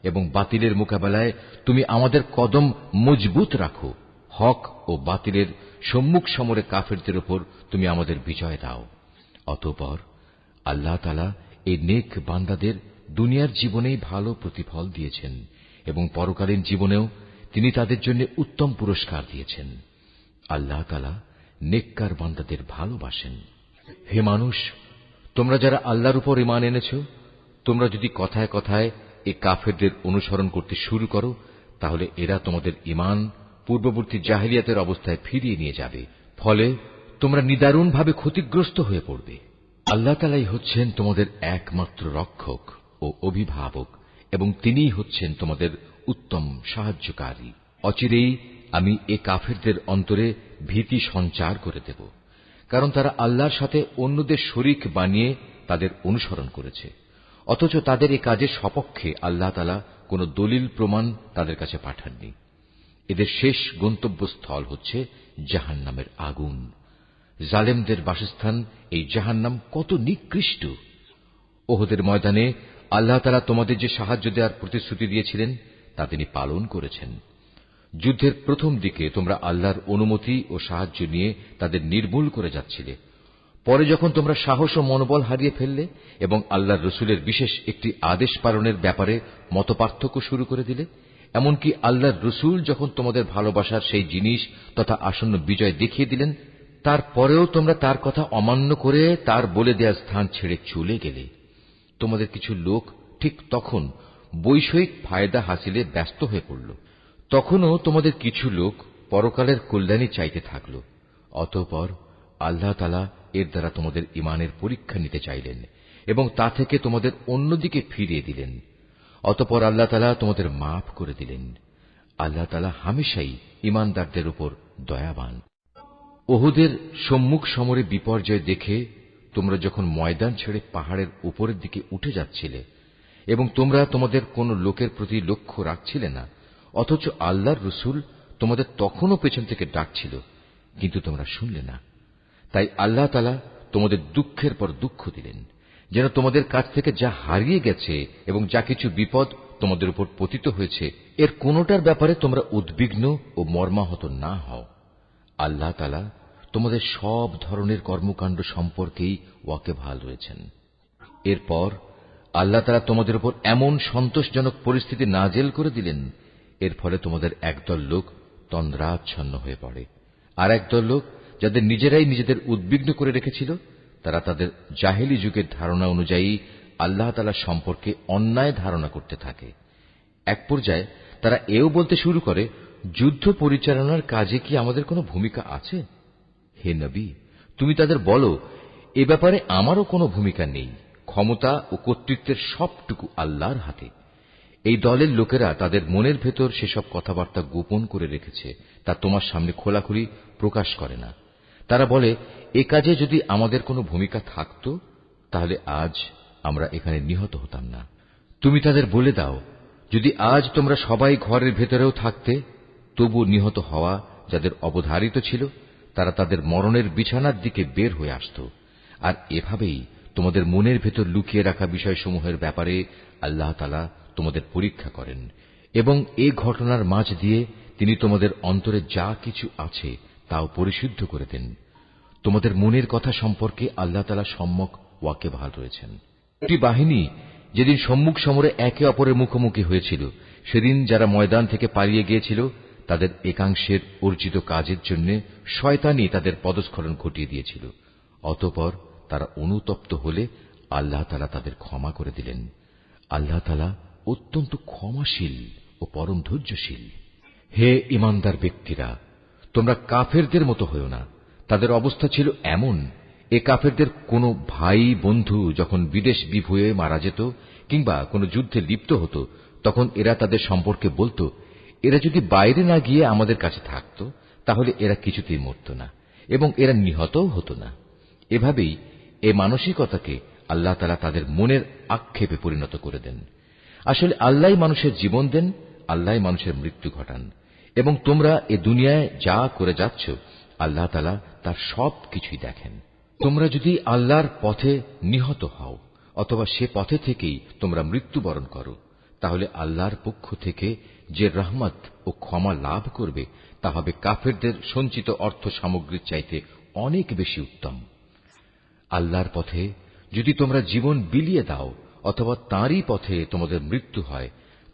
এবং বাতিলের মোকাবেলায় তুমি আমাদের কদম মজবুত রাখো। হক ও বাতিলের সম্মুখ সমরে কাফেরদের উপর তুমি আমাদের বিজয় দাও। অতঃপর আল্লাহ তাআলা এই নেক বান্দাদের দুনিয়ার জীবনেই ভালো প্রতিফল দিয়েছেন, এবং পরকালীন জীবনেও তিনি তাদের জন্য উত্তম পুরস্কার দিয়েছেন। আল্লাহ তাআলা নেককার বান্দাদের ভালোবাসেন। হে মানুষ, তোমরা যারা আল্লাহর উপর ঈমান এনেছো, তোমরা যদি কথায় কথায় এই কাফেরদের অনুসরণ করতে শুরু করো, তাহলে এরা তোমাদের ঈমান পূর্ববর্তী জাহেলিয়াতের অবস্থায় ফিরিয়ে নিয়ে যাবে। ফলে তোমরা নিদারুণভাবে ক্ষতিগ্রস্ত হয়ে পড়বে। আল্লাহ তাআলাই হচ্ছেন তোমাদের একমাত্র রক্ষক ও অভিভাবক, এবং তিনিই হচ্ছেন তোমাদের উত্তম সাহায্যকারী। অচিরেই আমি এ কাফেরদের অন্তরে ভীতি সঞ্চার করে দেব, কারণ তারা আল্লাহর সাথে অন্যদের শরীক বানিয়ে তাদের অনুসরণ করেছে, অথচ তাদের এ কাজের সপক্ষে আল্লাহ তাআলা কোন দলিল প্রমাণ তাদের কাছে পাঠাননি। এদের শেষ গন্তব্যস্থল হচ্ছে জাহান্নামের আগুন। জালেমদের বাসস্থান এই জাহান্নাম কত নিকৃষ্ট! ওহদের ময়দানে আল্লাহ তাআলা তোমাদের যে সাহায্য দেওয়ার প্রতিশ্রুতি দিয়েছিলেন তা তিনি পালন করেছেন। যুদ্ধের প্রথম দিকে তোমরা আল্লাহর অনুমতি ও সাহায্য নিয়ে তাদের নির্মূল করে যাচ্ছিলে। পরে যখন তোমরা সাহস ও মনোবল হারিয়ে ফেললে এবং আল্লাহর রসুলের বিশেষ একটি আদেশ পালনের ব্যাপারে মতপার্থক্য শুরু করে দিলে, এমনকি আল্লাহর রসুল যখন তোমাদের ভালোবাসার সেই জিনিস তথা আসন্ন বিজয় দেখিয়ে দিলেন, তারপরেও তোমরা তার কথা অমান্য করে তার বলে দেয়া স্থান ছেড়ে চলে গেলে। তোমাদের কিছু লোক ঠিক তখন বৈষয়িক ফায়দা হাসিলে ব্যস্ত হয়ে পড়ল। তখনও তোমাদের কিছু লোক পরকালের কল্যাণী চাইতে থাকল। অতঃপর আল্লাহ তাআলা এর দ্বারা তোমাদের ঈমানের পরীক্ষা নিতে চাইলেন এবং তা থেকে তোমাদের অন্যদিকে ফিরিয়ে দিলেন। অতঃপর আল্লাহ তাআলা তোমাদের মাফ করে দিলেন। আল্লাহ তাআলা হামেশাই ঈমানদারদের উপর দয়াবান। ওহুদের সম্মুখ সমরে বিপর্যয় দেখে তোমরা যখন ময়দান ছেড়ে পাহাড়ের উপরের দিকে উঠে যাচ্ছিলে এবং তোমরা তোমাদের কোন লোকের প্রতি লক্ষ্য রাখছিলে না, অথচ আল্লাহর রসুল তোমাদের তখনও পেছন থেকে ডাকছিল, কিন্তু তোমরা শুনলে না। তাই আল্লাহ তাআলা তোমাদের দুঃখের পর দুঃখ দিলেন, যেন তোমাদের কাছ থেকে যা হারিয়ে গেছে এবং যা কিছু বিপদ তোমাদের উপর পতিত হয়েছে, এর কোনোটার ব্যাপারে তোমরা উদ্বিগ্ন ও মর্মাহত না হও। আল্লাহ তাআলা তোমাদের সব ধরনের কর্মকাণ্ড সম্পর্কেই ওয়াকিবহাল রয়েছেন। এরপর আল্লাহ তাআলা তোমাদের উপর এমন সন্তোষজনক পরিস্থিতি নাযিল করে দিলেন, এর ফলে তোমাদের একদল লোক তন্দ্রাচ্ছন্ন হয়ে পড়ে, আর একদল লোক যাদের নিজেরাই নিজেদের উদ্বিগ্ন করে রেখেছিল, তারা তাদের জাহেলি যুগের ধারণা অনুযায়ী আল্লাহ তাআলা সম্পর্কে অন্যায় ধারণা করতে থাকে। এক পর্যায়ে তারা এও বলতে শুরু করে, যুদ্ধ পরিচালনার কাজে কি আমাদের কোনো ভূমিকা আছে? হে নবী, তুমি তাদের বলো, এ ব্যাপারে আমারও কোনো ভূমিকা নেই। ক্ষমতা ও কর্তৃত্বের সবটুকু আল্লাহর হাতে। এই দলের লোকেরা তাদের মনের ভেতর সেসব কথাবার্তা গোপন করে রেখেছে, তা তোমার সামনে খোলাখুলি প্রকাশ করে না। তারা বলে, এ কাজে যদি আমাদের কোনো ভূমিকা থাকত, তাহলে আজ আমরা এখানে নিহত হতাম না। তুমি তাদের বলে দাও, যদি আজ তোমরা সবাই ঘরের ভেতরেও থাকতে, তবু নিহত হওয়া যাদের অবধারিত ছিল, তারা তাদের মরণের বিছানার দিকে বের হয়ে আসত। আর এভাবেই তোমাদের মনের ভেতর লুকিয়ে রাখা বিষয়সমূহের ব্যাপারে আল্লাহ তাআলা তোমাদের পরীক্ষা করেন, এবং এ ঘটনার মাঝ দিয়ে তিনি তোমাদের অন্তরে যা কিছু আছে তাও পরিশুদ্ধ করে দেন। তোমাদের মনের কথা সম্পর্কে আল্লাহ তাআলা সম্যক ওয়াকিবহাল রয়েছেন। দুটি বাহিনী যেদিন সম্মুখ সমরে একে অপরের মুখোমুখি হয়েছিল, সেদিন যারা ময়দান থেকে পালিয়ে গিয়েছিল, তাদের একাংশের অর্জিত কাজের জন্য শয়তানই তাদের পদস্খলন ঘটিয়ে দিয়েছিল। অতঃপর তারা অনুতপ্ত হলে আল্লাহ তাআলা তাদের ক্ষমা করে দিলেন। আল্লাহ তাআলা অত্যন্ত ক্ষমাশীল ও পরম ধৈর্যশীল। হে ঈমানদার ব্যক্তিরা, তোমরা কাফেরদের মতো হয়ো না। তাদের অবস্থা ছিল এমন, এ কাফেরদের কোনো ভাই বন্ধু যখন বিদেশ বিভুঁয়ে মারা যেত কিংবা কোনো যুদ্ধে লিপ্ত হতো, তখন এরা তাদের সম্পর্কে বলতো, এরা যদি বাইরে না গিয়ে আমাদের কাছে থাকত, তাহলে এরা কিছুতেই মরত না এবং এরা নিহতও হতো না। এভাবেই এ মানসিকতাকে আল্লাহ তাআলা তাদের মনের আক্ষেপে পরিণত করে দেন। আসলে আল্লাহই মানুষের জীবন দেন, আল্লাহই মানুষের মৃত্যু ঘটান, এবং তোমরা এ দুনিয়ায় যা করে যাচ্ছ, আল্লাহ তাআলা তার সব কিছুই দেখেন। তোমরা যদি আল্লাহর পথে নিহত হও অথবা সে পথে থেকেই তোমরা মৃত্যুবরণ করো, তাহলে আল্লাহর পক্ষ থেকে যে রহমত ও ক্ষমা লাভ করবে তা হবে কাফেরদের সঞ্চিত অর্থ সামগ্রীর চাইতে অনেক বেশি উত্তম। আল্লাহর পথে যদি তোমরা জীবন বিলিয়ে দাও অথবা তাঁরই পথে তোমাদের মৃত্যু হয়,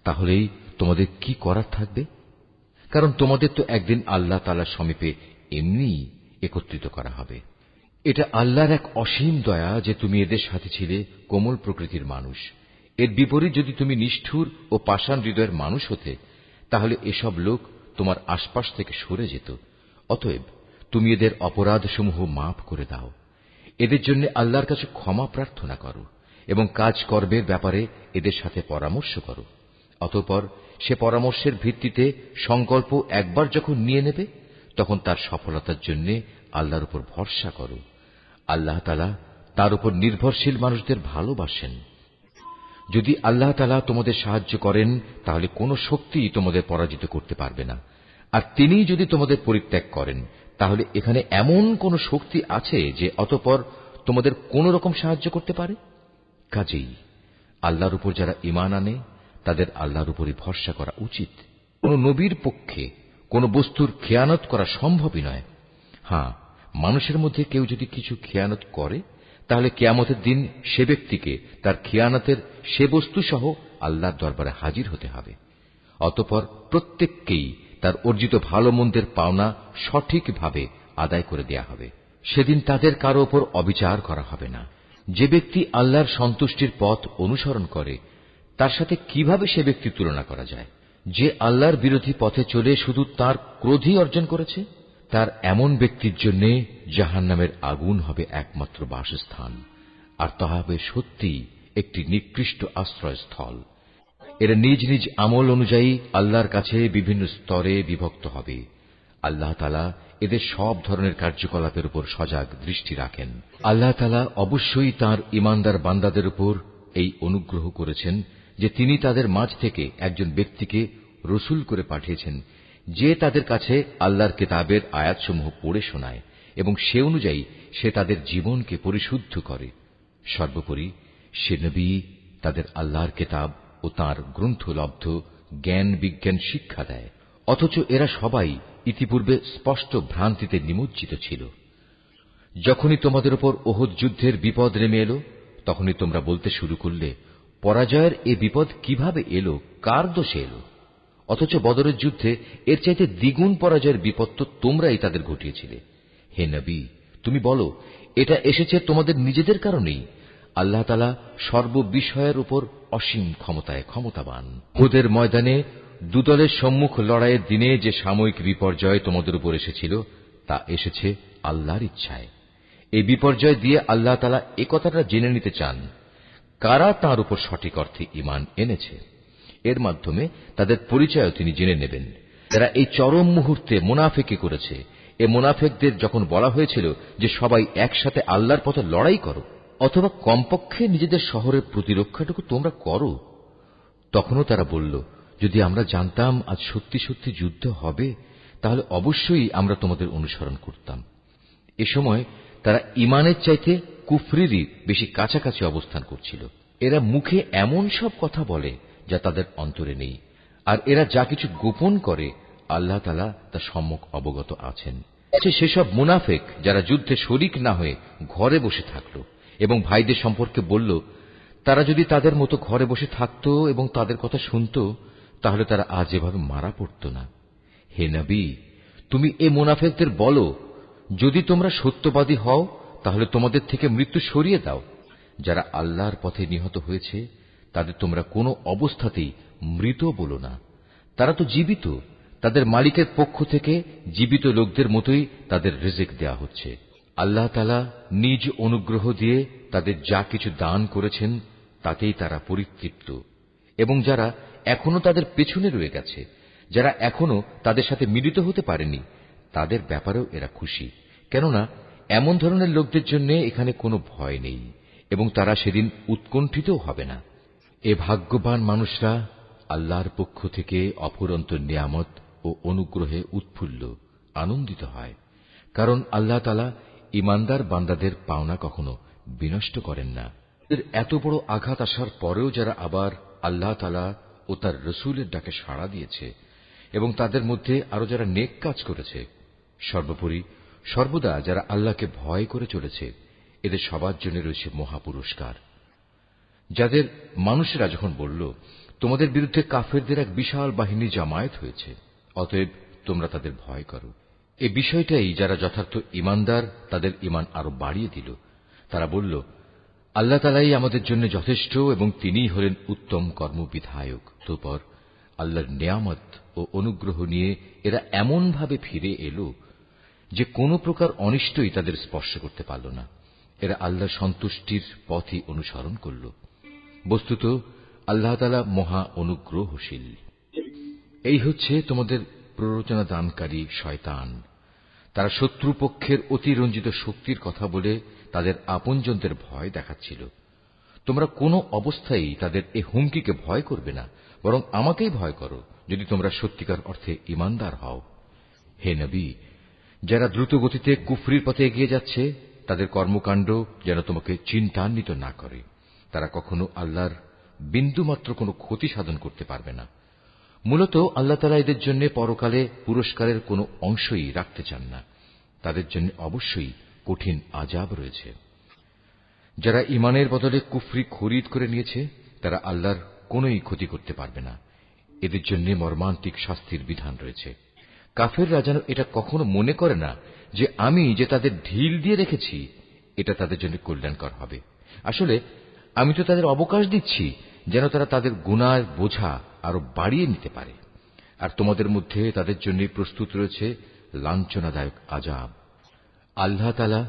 তাহলেই তোমাদের কি করার থাকবে? কারণ তোমাদের তো একদিন আল্লাহ তাআলার সমীপে এমনি একত্রিত করা হবে। এটা আল্লাহর এক অসীম দয়া যে তুমি এদের সাথে ছিলে কোমল প্রকৃতির মানুষ। এর বিপরীত যদি তুমি নিষ্ঠুর ও পাষাণ হৃদয়ের মানুষ হতে, তাহলে এসব লোক তোমার আশপাশ থেকে সরে যেত। অতএব তুমি এদের অপরাধসমূহ মাফ করে দাও। এদের জন্য আল্লাহর কাছে ক্ষমা প্রার্থনা করো এবং কাজ কর্মের ব্যাপারে এদের সাথে পরামর্শ করো। অতঃপর সে পরামর্শের ভিত্তিতে সংকল্প একবার যখন নিয়ে নেবে, তখন তার সফলতার জন্য আল্লাহর উপর ভরসা করো। আল্লাহ তাআলা তার উপর নির্ভরশীল মানুষদের ভালোবাসেন। যদি আল্লাহ তাআলা তোমাদের সাহায্য করেন, তাহলে কোনো শক্তি তোমাদের পরাজিত করতে পারবে না। আর তিনি যদি তোমাদের পরিত্যাগ করেন, তাহলে এখানে এমন কোন শক্তি আছে যে অতঃপর তোমাদের কোন রকম সাহায্য করতে পারে? কাজেই আল্লাহর উপর যারা ঈমান আনে, তাদের আল্লাহর উপরই ভরসা করা উচিত। কোন নবীর পক্ষে কোন বস্তুর খেয়ানত করা সম্ভবই নয়। হ্যাঁ, মানুষের মধ্যে কেউ যদি কিছু খেয়ানত করে, তাহলে কিয়ামতের দিন সে ব্যক্তিকে তার খেয়ানতের সে বস্তু সহ আল্লাহর দরবারে হাজির হতে হবে। অতঃপর প্রত্যেককেই তার অর্জিত ভালো মন্দের পাওনা সঠিকভাবে আদায় করে দেয়া হবে। সেদিন তাদের কারো ওপর অবিচার করা হবে না। যে ব্যক্তি আল্লাহর সন্তুষ্টির পথ অনুসরণ করে, তার সাথে কিভাবে সে ব্যক্তির তুলনা করা যায়? যে আল্লাহর বিরোধী পথে চলে শুধু তার ক্রোধই অর্জন করেছে, তার এমন ব্যক্তির জন্য জাহান্নামের আগুন হবে একমাত্র বাসস্থান, আর তা হবে সত্যিই একটি নিকৃষ্ট আশ্রয়স্থল। এরা নিজ নিজ আমল অনুযায়ী আল্লাহর কাছে বিভিন্ন স্তরে বিভক্ত হবে। আল্লাহ তাআলা এদের সব ধরনের কার্যকলাপের উপর সজাগ দৃষ্টি রাখেন। আল্লাহ তাআলা অবশ্যই তাঁর ঈমানদার বান্দাদের উপর এই অনুগ্রহ করেছেন যে তিনি তাদের মাঝ থেকে একজন ব্যক্তিকে রসূল করে পাঠিয়েছেন, যে তাদের কাছে আল্লাহর কিতাবের আয়াতসমূহ পড়ে শোনায় এবং সে অনুযায়ী সে তাদের জীবনকে পরিশুদ্ধ করে। সর্বোপরি সে নবী তাদের আল্লাহর কিতাব ও তাঁর গ্রন্থলব্ধ জ্ঞান বিজ্ঞান শিক্ষা দেয়। অথচ এরা সবাই ইতিপূর্বে স্পষ্ট ভ্রান্তিতে নিমজ্জিত ছিল। যখনই তোমাদের উপর ওহদ যুদ্ধের বিপদ নেমে এলো, তখনই তোমরা বলতে শুরু করলে, পরাজয়ের এ বিপদ কিভাবে এলো, কার দোষে এলো? অথচ বদরের যুদ্ধে এর চাইতে দ্বিগুণ পরাজয়ের বিপদ তো তোমরাই তাদের ঘটিয়েছিলে। হে নবী, তুমি বলো, এটা এসেছে তোমাদের নিজেদের কারণেই। আল্লাহ তাআলা সর্ববিষয়ের উপর অসীম ক্ষমতায় ক্ষমতাবান। উহুদের ময়দানে দুদলের সম্মুখ লড়াইয়ের দিনে যে সাময়িক বিপর্যয় তোমাদের উপর এসেছিল, তা এসেছে আল্লাহর ইচ্ছায়। এই বিপর্যয় দিয়ে আল্লাহ তাআলা একথাটা জেনে নিতে চান, কারা তাঁর উপর সঠিক অর্থে ঈমান এনেছে। এর মাধ্যমে তাদের পরিচয়ও তিনি জেনে নেবেন। যারা এই চরম মুহূর্তে মুনাফিকি করেছে, এ মুনাফিকদের যখন বলা হয়েছিল যে সবাই একসাথে আল্লাহর পথে লড়াই করো, অথবা কমপক্ষে নিজেদের শহরের প্রতিরক্ষাটুকু তোমরা করো, তখনও তারা বলল, যদি আমরা জানতাম আজ সত্যি সত্যি যুদ্ধ হবে, তাহলে অবশ্যই আমরা তোমাদের অনুসরণ করতাম। এ সময় তারা ঈমানের চাইতে কুফরিরই বেশি কাছাকাছি অবস্থান করছিল। এরা মুখে এমন সব কথা বলে যা তাদের অন্তরে নেই, আর এরা যা কিছু গোপন করে আল্লাহ তাআলা তা সম্যক অবগত আছেন। সেসব মুনাফিক যারা যুদ্ধে শরিক না হয়ে ঘরে বসে থাকল এবং ভাইদের সম্পর্কে বলল, তারা যদি তাদের মতো ঘরে বসে থাকত এবং তাদের কথা শুনত, তাহলে তারা আজ এভাবে মারা পড়ত না। হে নবী, তুমি এ মুনাফিকদের বলো, যদি তোমরা সত্যবাদী হও, তাহলে তোমাদের থেকে মৃত্যু সরিয়ে দাও। যারা আল্লাহর পথে নিহত হয়েছে, তাদের তোমরা কোনো অবস্থাতেই মৃত বলো না। তারা তো জীবিত, তাদের মালিকের পক্ষ থেকে জীবিত লোকদের মতোই তাদের রিজিক দেয়া হচ্ছে। আল্লাহ তাআলা নিজ অনুগ্রহ দিয়ে তাদের যা কিছু দান করেছেন, তাতেই তারা পরিতৃপ্ত। এবং যারা এখনো তাদের পেছনে রয়ে গেছে, যারা এখনো তাদের সাথে মিলিত হতে পারেনি, তাদের ব্যাপারেও এরা খুশি, কেননা এমন ধরনের লোকদের জন্য এখানে কোনো ভয় নেই এবং তারা সেদিন উৎকণ্ঠিতও হবে না। এ ভাগ্যবান মানুষরা আল্লাহর পক্ষ থেকে অফুরন্ত নিয়ামত ও অনুগ্রহে উৎফুল্ল আনন্দিত হয়, কারণ আল্লাহ তাআলা ঈমানদার বান্দাদের পাওনা কখনো বিনষ্ট করেন না। এত বড় আঘাত আসার পরেও যারা আবার আল্লাহ তাআলা ও তার রসূলের ডাকে সাড়া দিয়েছে এবং তাদের মধ্যে আরো যারা নেক কাজ করেছে, সর্বোপরি সর্বদা যারা আল্লাহকে ভয় করে চলেছে, এদের সবার জন্য রয়েছে মহাপুরস্কার। যাদের মানুষেরা যখন বলল, তোমাদের বিরুদ্ধে কাফেরদের এক বিশাল বাহিনী জামায়াত হয়েছে, অতএব তোমরা তাদের ভয় করো, এ বিষয়টাই যারা যথার্থ ঈমানদার তাদের ঈমান আরো বাড়িয়ে দিল। তারা বলল, আল্লাহ তাআলাই আমাদের জন্য যথেষ্ট এবং তিনিই হলেন উত্তম কর্মবিধায়ক। অতঃপর আল্লাহর নেয়ামত ও অনুগ্রহ নিয়ে এরা এমন ভাবে ফিরে এলো যে কোন প্রকার অনিষ্টই তাদের স্পর্শ করতে পারল না। এরা আল্লাহর সন্তুষ্টির পথই অনুসরণ করল। বস্তুত আল্লাহ তাআলা মহা অনুগ্রহশীল। এই হচ্ছে তোমাদের প্ররোচনা দানকারী শয়তান। তারা শত্রুপক্ষের অতিরঞ্জিত শক্তির কথা বলে তাদের আপনজনদের ভয় দেখাচ্ছিল। তোমরা কোনো অবস্থায় তাদের এ হুমকিকে ভয় করবে না, বরং আমাকেই ভয় করো যদি তোমরা সত্যিকার অর্থে ঈমানদার হও। হে নবী, যারা দ্রুত গতিতে কুফরির পথে এগিয়ে যাচ্ছে তাদের কর্মকাণ্ড যেন তোমাকে চিন্তান্বিত না করে। তারা কখনো আল্লাহর বিন্দুমাত্র কোনো ক্ষতি সাধন করতে পারবে না। মূলত আল্লাহ তাআলা এদের জন্য পরকালে পুরস্কারের কোনো অংশই রাখতে চান না। তাদের জন্য অবশ্যই কঠিন আযাব রয়েছে। যারা ঈমানের বদলে কুফরি খরিদ করে নিয়েছে তারা আল্লাহর কোনোই ক্ষতি করতে পারবে না। এদের জন্য মর্মান্তিক শাস্তির বিধান রয়েছে। কাফেররা যেন এটা কখনো মনে করে না যে আমি যে তাদের ঢিল দিয়ে রেখেছি এটা তাদের জন্য কল্যাণকর হবে। আসলে আমি তো তাদের অবকাশ দিচ্ছি যেন তারা তাদের গুনাহের বোঝা আরো বাড়িয়ে নিতে পারে। আর তোমাদের মধ্যে তাদের জন্য প্রস্তুত রয়েছে লাঞ্ছনাদায়ক আযাব। আল্লাহ তাআলা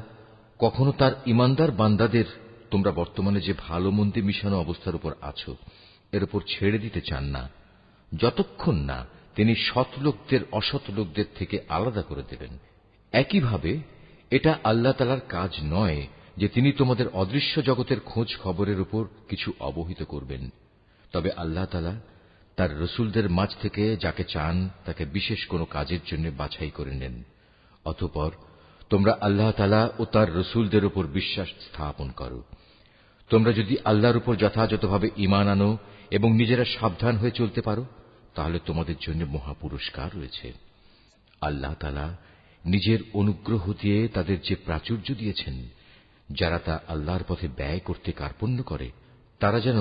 কখনো তার ঈমানদার বান্দাদের তোমরা বর্তমানে যে ভালো মন্দে মিশানো অবস্থার উপর আছো এর উপর ছেড়ে দিতে চান না, যতক্ষণ না তিনি সৎ লোকদের অসৎ লোকদের থেকে আলাদা করে দেবেন। একইভাবে এটা আল্লাহ তাআলার কাজ নয় যে তিনি তোমাদের অদৃশ্য জগতের খোঁজ খবরের উপর কিছু অবহিত করবেন। তবে আল্লাহ তাআলা তার রসুলদের মাঝ থেকে যাকে চান তাকে বিশেষ কোনো কাজের জন্য বাছাই করে নেন। অতঃপর তোমরা আল্লাহ তাআলা ও তার রসুলদের উপর বিশ্বাস স্থাপন করো। তোমরা যদি আল্লাহর উপর যথাযথভাবে ঈমান আনো এবং নিজেরা সাবধান হয়ে চলতে পারো তাহলে তোমাদের জন্য মহা পুরস্কার রয়েছে। আল্লাহ তাআলা নিজের অনুগ্রহ দিয়ে তাদের যে প্রাচুর্য দিয়েছেন, যারা তা আল্লাহর পথে ব্যয় করতে কার্পণ্য করে তারা যেন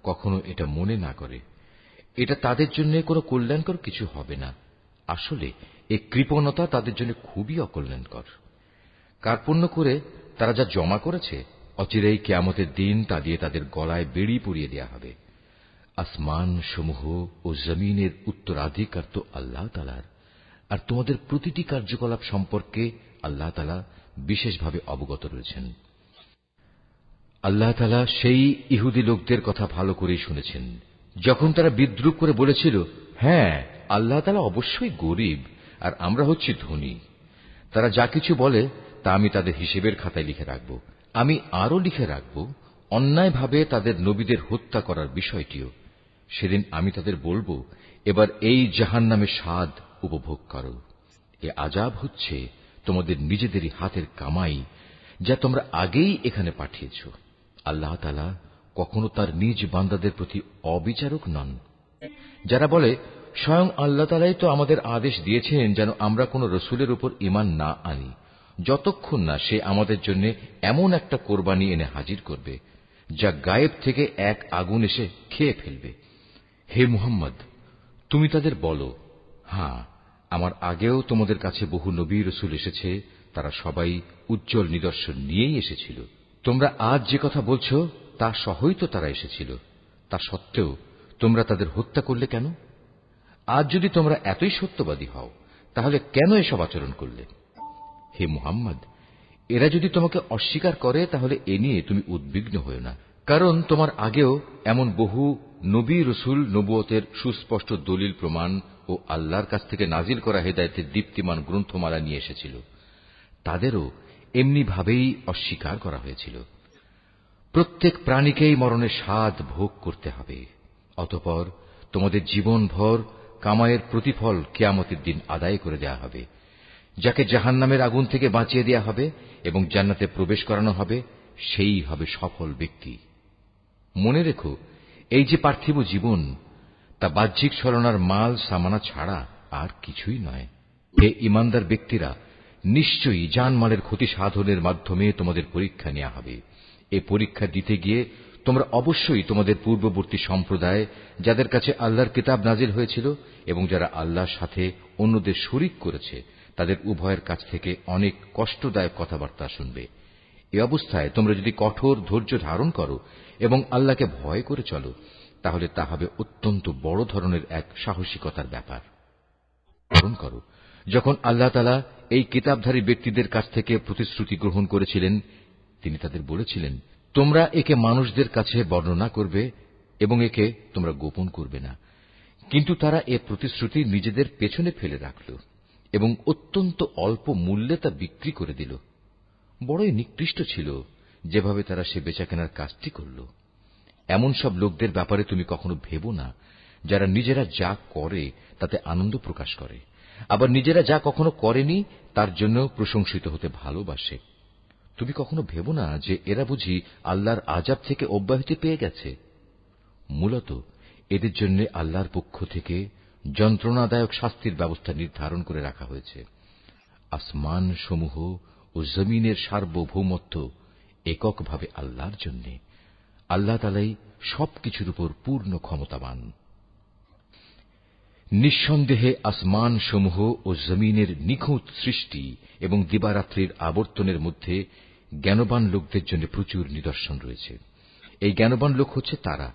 কখনো এটা মনে না করে এটা তাদের জন্য কোনো কল্যাণকর কিছু হবে না। আসলে এই কৃপণতা তাদের জন্য খুবই অকল্যাণকর। কার্পণ্য করে তারা যা জমা করেছে অচিরেই কিয়ামতের দিন তা দিয়ে তাদের গলায় বেড়ি পরিয়ে দেয়া হবে। আসমান সমূহ ও জমিনের উত্তরাধিকার তো আল্লাহ তাআলার, আর তোমাদের প্রতিটি কার্যকলাপ সম্পর্কে আল্লাহ তাআলা বিশেষভাবে অবগত রয়েছেন। আল্লাহ তাআলা সেই ইহুদি লোকদের কথা ভালো করেই শুনেছেন যখন তারা বিদ্রূপ করে বলেছিল, হ্যাঁ আল্লাহ তাআলা অবশ্যই গরীব আর আমরা হচ্ছি ধনী। তারা যা কিছু বলে তা আমি তাদের হিসেবের খাতায় লিখে রাখব। আমি আরো লিখে রাখব অন্যায়ভাবে তাদের নবীদের হত্যা করার বিষয়টিও। সেদিন আমি তাদের বলবো, এবার এই জাহান্নামের স্বাদ উপভোগ করো। এ আযাব হচ্ছে তোমাদের নিজেদেরই হাতের কামাই যা তোমরা আগেই এখানে পাঠিয়েছ। আল্লাহ তাআলা কখনো তার নিজ বান্দাদের প্রতি অবিচারক নন। যারা বলে স্বয়ং আল্লাহ তাআলাই তো আমাদের আদেশ দিয়েছেন যেন আমরা কোন রসুলের উপর ঈমান না আনি যতক্ষণ না সে আমাদের জন্য এমন একটা কোরবানি এনে হাজির করবে যা গায়েব থেকে এক আগুন এসে খেয়ে ফেলবে। হে মুহাম্মদ, তুমি তাদের বলো, হ্যাঁ আমার আগেও তোমাদের কাছে বহু নবী রসুল এসেছে, তারা সবাই উজ্জ্বল নিদর্শন নিয়েই এসেছিল। তোমরা আজ যে কথা বলছো তা সহই তো তারা এসেছিল। তা সত্ত্বেও তোমরা তাদের হত্যা করলে কেন? আজ যদি তোমরা এতই সত্যবাদী হও তাহলে কেন এসব আচরণ করলে? হে মুহাম্মদ, এরা যদি তোমাকে অস্বীকার করে তাহলে এ নিয়ে তুমি উদ্বিগ্ন হও না, কারণ তোমার আগেও এমন বহু নবী রসুল নবুয়তের সুস্পষ্ট দলিল প্রমাণ ও আল্লাহর কাছ থেকে নাজিল করা হেদায়েতের দীপ্তিমান গ্রন্থমালা নিয়ে এসেছিল। তাদেরও এমনি ভাবেই অস্বীকার করা হয়েছিল। প্রত্যেক প্রাণীকেই মরণের স্বাদ ভোগ করতে হবে। অতঃপর তোমাদের জীবনভর কামাইয়ের প্রতিফল কিয়ামতের দিন আদায় করে দেয়া হবে। যাকে জাহান্নামের আগুন থেকে বাঁচিয়ে দেয়া হবে এবং জান্নাতে প্রবেশ করানো হবে, সেই হবে সফল ব্যক্তি। মনে রেখো, এই যে পার্থিব জীবন তা বাহ্যিক ছলনার মাল সামানা ছাড়া আর কিছুই নয়। হে ঈমানদার ব্যক্তিরা, নিশ্চয়ই জানমালের ক্ষতি সাধনের মাধ্যমে তোমাদের পরীক্ষা নেওয়া হবে। এ পরীক্ষা দিতে গিয়ে তোমরা অবশ্যই তোমাদের পূর্ববর্তী সম্প্রদায় যাদের কাছে আল্লাহর কিতাব নাজিল হয়েছিল এবং যারা আল্লাহর সাথে অন্যদের শরীক করেছে তাদের উভয়ের কাছ থেকে অনেক কষ্টদায়ক কথাবার্তা শুনবে। এ অবস্থায় তোমরা যদি কঠোর ধৈর্য ধারণ করো এবং আল্লাহকে ভয় করে চলো, তাহলে তা হবে অত্যন্ত বড় ধরনের এক সাহসিকতার ব্যাপার। স্মরণ করো, যখন আল্লাহ তাআলা এই কিতাবধারী ব্যক্তিদের কাছ থেকে প্রতিশ্রুতি গ্রহণ করেছিলেন, তিনি তাদের বলেছিলেন, তোমরা একে মানুষদের কাছে বর্ণনা করবে এবং একে তোমরা গোপন করবে না। কিন্তু তারা এ প্রতিশ্রুতি নিজেদের পেছনে ফেলে রাখল এবং অত্যন্ত অল্প মূল্যে তা বিক্রি করে দিল। বড়ই নিকৃষ্ট ছিল যেভাবে তারা সে বেচাকেনার কাজটি করল। এমন সব লোকদের ব্যাপারে তুমি কখনো ভেবো না, যারা নিজেরা যা করে তাতে আনন্দ প্রকাশ করে, আবার নিজেরা যা কখনো করেনি তার জন্য প্রশংসিত হতে ভালোবাসে। তুমি কখনো ভেবো না যে এরা বুঝি আল্লাহর আযাব থেকে অব্যাহতি পেয়ে গেছে। মূলত এদের জন্য আল্লাহর পক্ষ থেকে যন্ত্রণাদায়ক শাস্তির ব্যবস্থা নির্ধারণ করে রাখা হয়েছে। আসমান সমূহ ও জমিনের সার্বভৌমত্ব এককভাবে আল্লাহর জন্য। আল্লাহ তাআলাই সবকিছুর উপর পূর্ণ ক্ষমতাবান। নিঃসন্দেহে আসমান সমূহ ও জমিনের নিখুঁত সৃষ্টি এবং দিবারাত্রির আবর্তনের মধ্যে জ্ঞানবান লোকদের জন্য প্রচুর নিদর্শন রয়েছে। এই জ্ঞানবান লোক হচ্ছে তারা,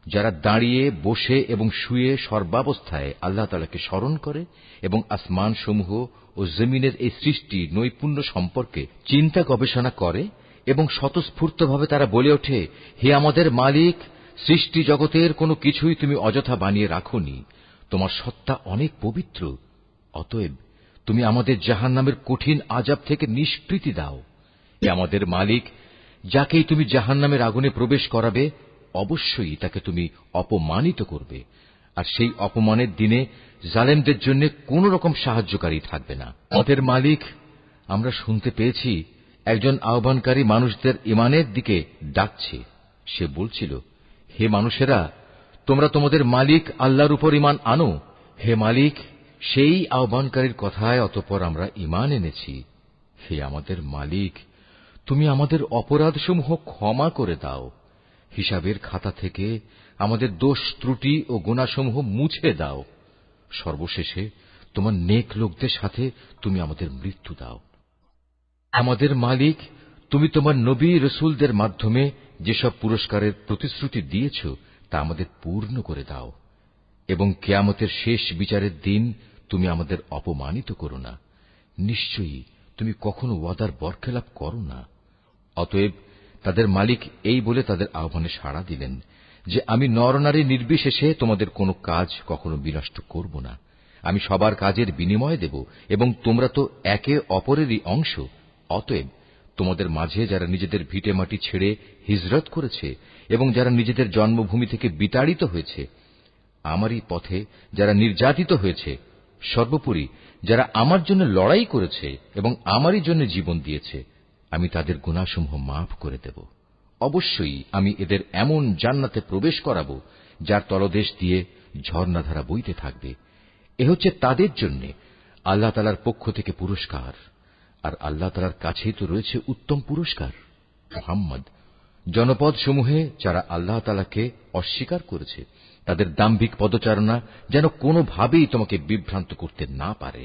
যারা দাঁড়িয়ে, বসে এবং শুয়ে সর্বাবস্থায় আল্লাহ তাআলাকে স্মরণ করে এবং আসমান সমূহ ও জমিনের এই সৃষ্টি নৈপুণ্য সম্পর্কে চিন্তা গবেষণা করে এবং স্বতঃস্ফূর্তভাবে তারা বলে ওঠে, হে আমাদের মালিক, সৃষ্টি জগতের কোনো কিছুই তুমি অযথা বানিয়ে রাখোনি, তোমার সত্তা অনেক পবিত্র। অতএব তুমি আমাদের জাহান্নামের কঠিন আযাব থেকে নিষ্কৃতি দাও। হে আমাদের মালিক, যাকেই তুমি জাহান্নামের আগুনে প্রবেশ করাবে অবশ্যই তাকে তুমি অপমানিত করবে, আর সেই অপমানের দিনে জালেমদের জন্য কোন রকম সাহায্যকারী থাকবে না। আমাদের মালিক, আমরা শুনতে পেয়েছি একজন আহ্বানকারী মানুষদের ঈমানের দিকে ডাকছে। সে বলছিল, হে মানুষেরা, তোমরা তোমাদের মালিক আল্লাহর উপর ঈমান আনো। হে মালিক, সেই আহ্বানকারীর কথায় অতঃপর আমরা ঈমান এনেছি। হে আমাদের মালিক, তুমি আমাদের অপরাধসমূহ ক্ষমা করে দাও, হিসাবের খাতা থেকে আমাদের দোষ ত্রুটি ও গুনাহসমূহ মুছে দাও। সর্বশেষে তোমার নেক লোকদের সাথে তুমি আমাদের মৃত্যু দাও। আমাদের মালিক, তুমি তোমার নবী রাসূলদের মাধ্যমে যেসব পুরস্কারের প্রতিশ্রুতি দিয়েছ তা আমাদের পূর্ণ করে দাও এবং কিয়ামতের শেষ বিচারের দিন তুমি আমাদের অপমানিত করো না। নিশ্চয়ই তুমি কখনো ওয়াদার বরখেলাপ করো না। অতএব তাদের মালিক এই বলে তাদের আহ্বানে সাড়া দিলেন যে, আমি নরনারী নির্বিশেষে তোমাদের কোনো কাজ কখনো বিনষ্ট করব না। আমি সবার কাজের বিনিময় দেব এবং তোমরা তো একে অপরেরই অংশ। অতএব তোমাদের মাঝে যারা নিজেদের ভিটেমাটি ছেড়ে হিজরত করেছে এবং যারা নিজেদের জন্মভূমি থেকে বিতাড়িত হয়েছে, আমারই পথে যারা নির্যাতিত হয়েছে, সর্বোপরি যারা আমার জন্য লড়াই করেছে এবং আমারই জন্য জীবন দিয়েছে, আমি তাদের গুনাহসমূহ মাফ করে দেব। অবশ্যই আমি এদের এমন জান্নাতে প্রবেশ করাব যার তলদেশ দিয়ে ঝর্ণাধারা বইতে থাকবে। এ হচ্ছে তাদের জন্য আল্লাহ তাআলার পক্ষ থেকে পুরস্কার, আর আল্লাহ তাআলার কাছেই তো রয়েছে উত্তম পুরস্কার। মুহাম্মদ, জনপদ সমূহে যারা আল্লাহ তাআলাকে অস্বীকার করেছে তাদের দাম্ভিক পদচারণা যেন কোনোভাবেই তোমাকে বিভ্রান্ত করতে না পারে,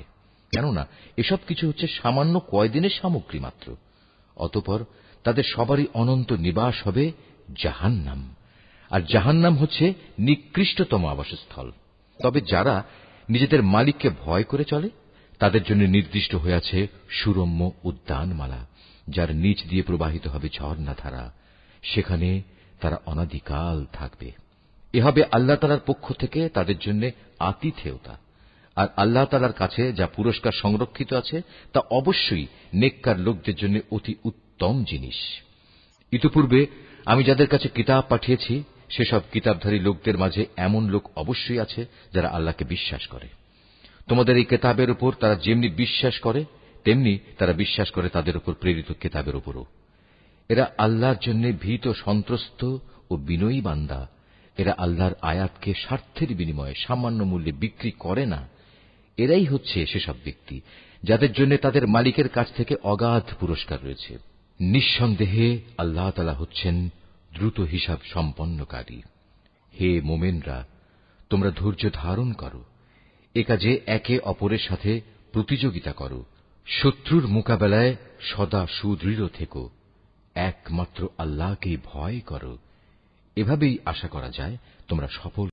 কেননা এসব কিছু হচ্ছে সামান্য কয়দিনের সামগ্রী মাত্র। অতঃপর তাদের সবারই অনন্ত নিবাস হবে জাহান্নাম, আর জাহান্নাম হচ্ছে নিকৃষ্টতম আবাসস্থল। তবে যারা নিজেদের মালিককে ভয় করে চলে তাদের জন্য নির্দিষ্ট হয়ে আছে সুরম্য উদ্যানমালা, যার নিচ দিয়ে প্রবাহিত হবে ঝর্ণাধারা। সেখানে তারা অনাদিকাল থাকবে। এ হবে আল্লাহ তাআলার পক্ষ থেকে তাদের জন্য আতিথেয়তা। আর আল্লাহ তাআলার কাছে যা পুরস্কার সংরক্ষিত আছে তা অবশ্যই নেককার লোকদের জন্য অতি উত্তম জিনিস। ইতিপূর্বে আমি যাদের কাছে কিতাব পাঠিয়েছি সেসব কিতাবধারী লোকদের মাঝে এমন লোক অবশ্যই আছে যারা আল্লাহকে বিশ্বাস করে। তোমাদের এই কিতাবের উপর তারা যেমনি বিশ্বাস করে তেমনি তারা বিশ্বাস করে তাদের উপর প্রেরিত কিতাবের উপরও। এরা আল্লাহর জন্য ভীত সন্ত্রস্ত ও বিনয়ী বান্দা। এরা আল্লাহর আয়াতকে স্বার্থের বিনিময়ে সামান্য মূল্যে বিক্রি করে না। এরাই হচ্ছে সেসব ব্যক্তি যাদের জন্য তাদের মালিকের কাছ থেকে অগাধ পুরস্কার রয়েছে। নিঃসন্দেহে আল্লাহ তাআলা হচ্ছেন দ্রুত হিসাব সম্পন্নকারী। হে মোমেনরা, তোমরা ধৈর্য ধারণ করো। এ কাজে একে অপরের সাথে প্রতিযোগিতা করো, শত্রুর মোকাবেলায় সদা সুদৃঢ় থেকো, একমাত্র আল্লাহকেই ভয় করো। এভাবেই আশা করা যায় তোমরা সফল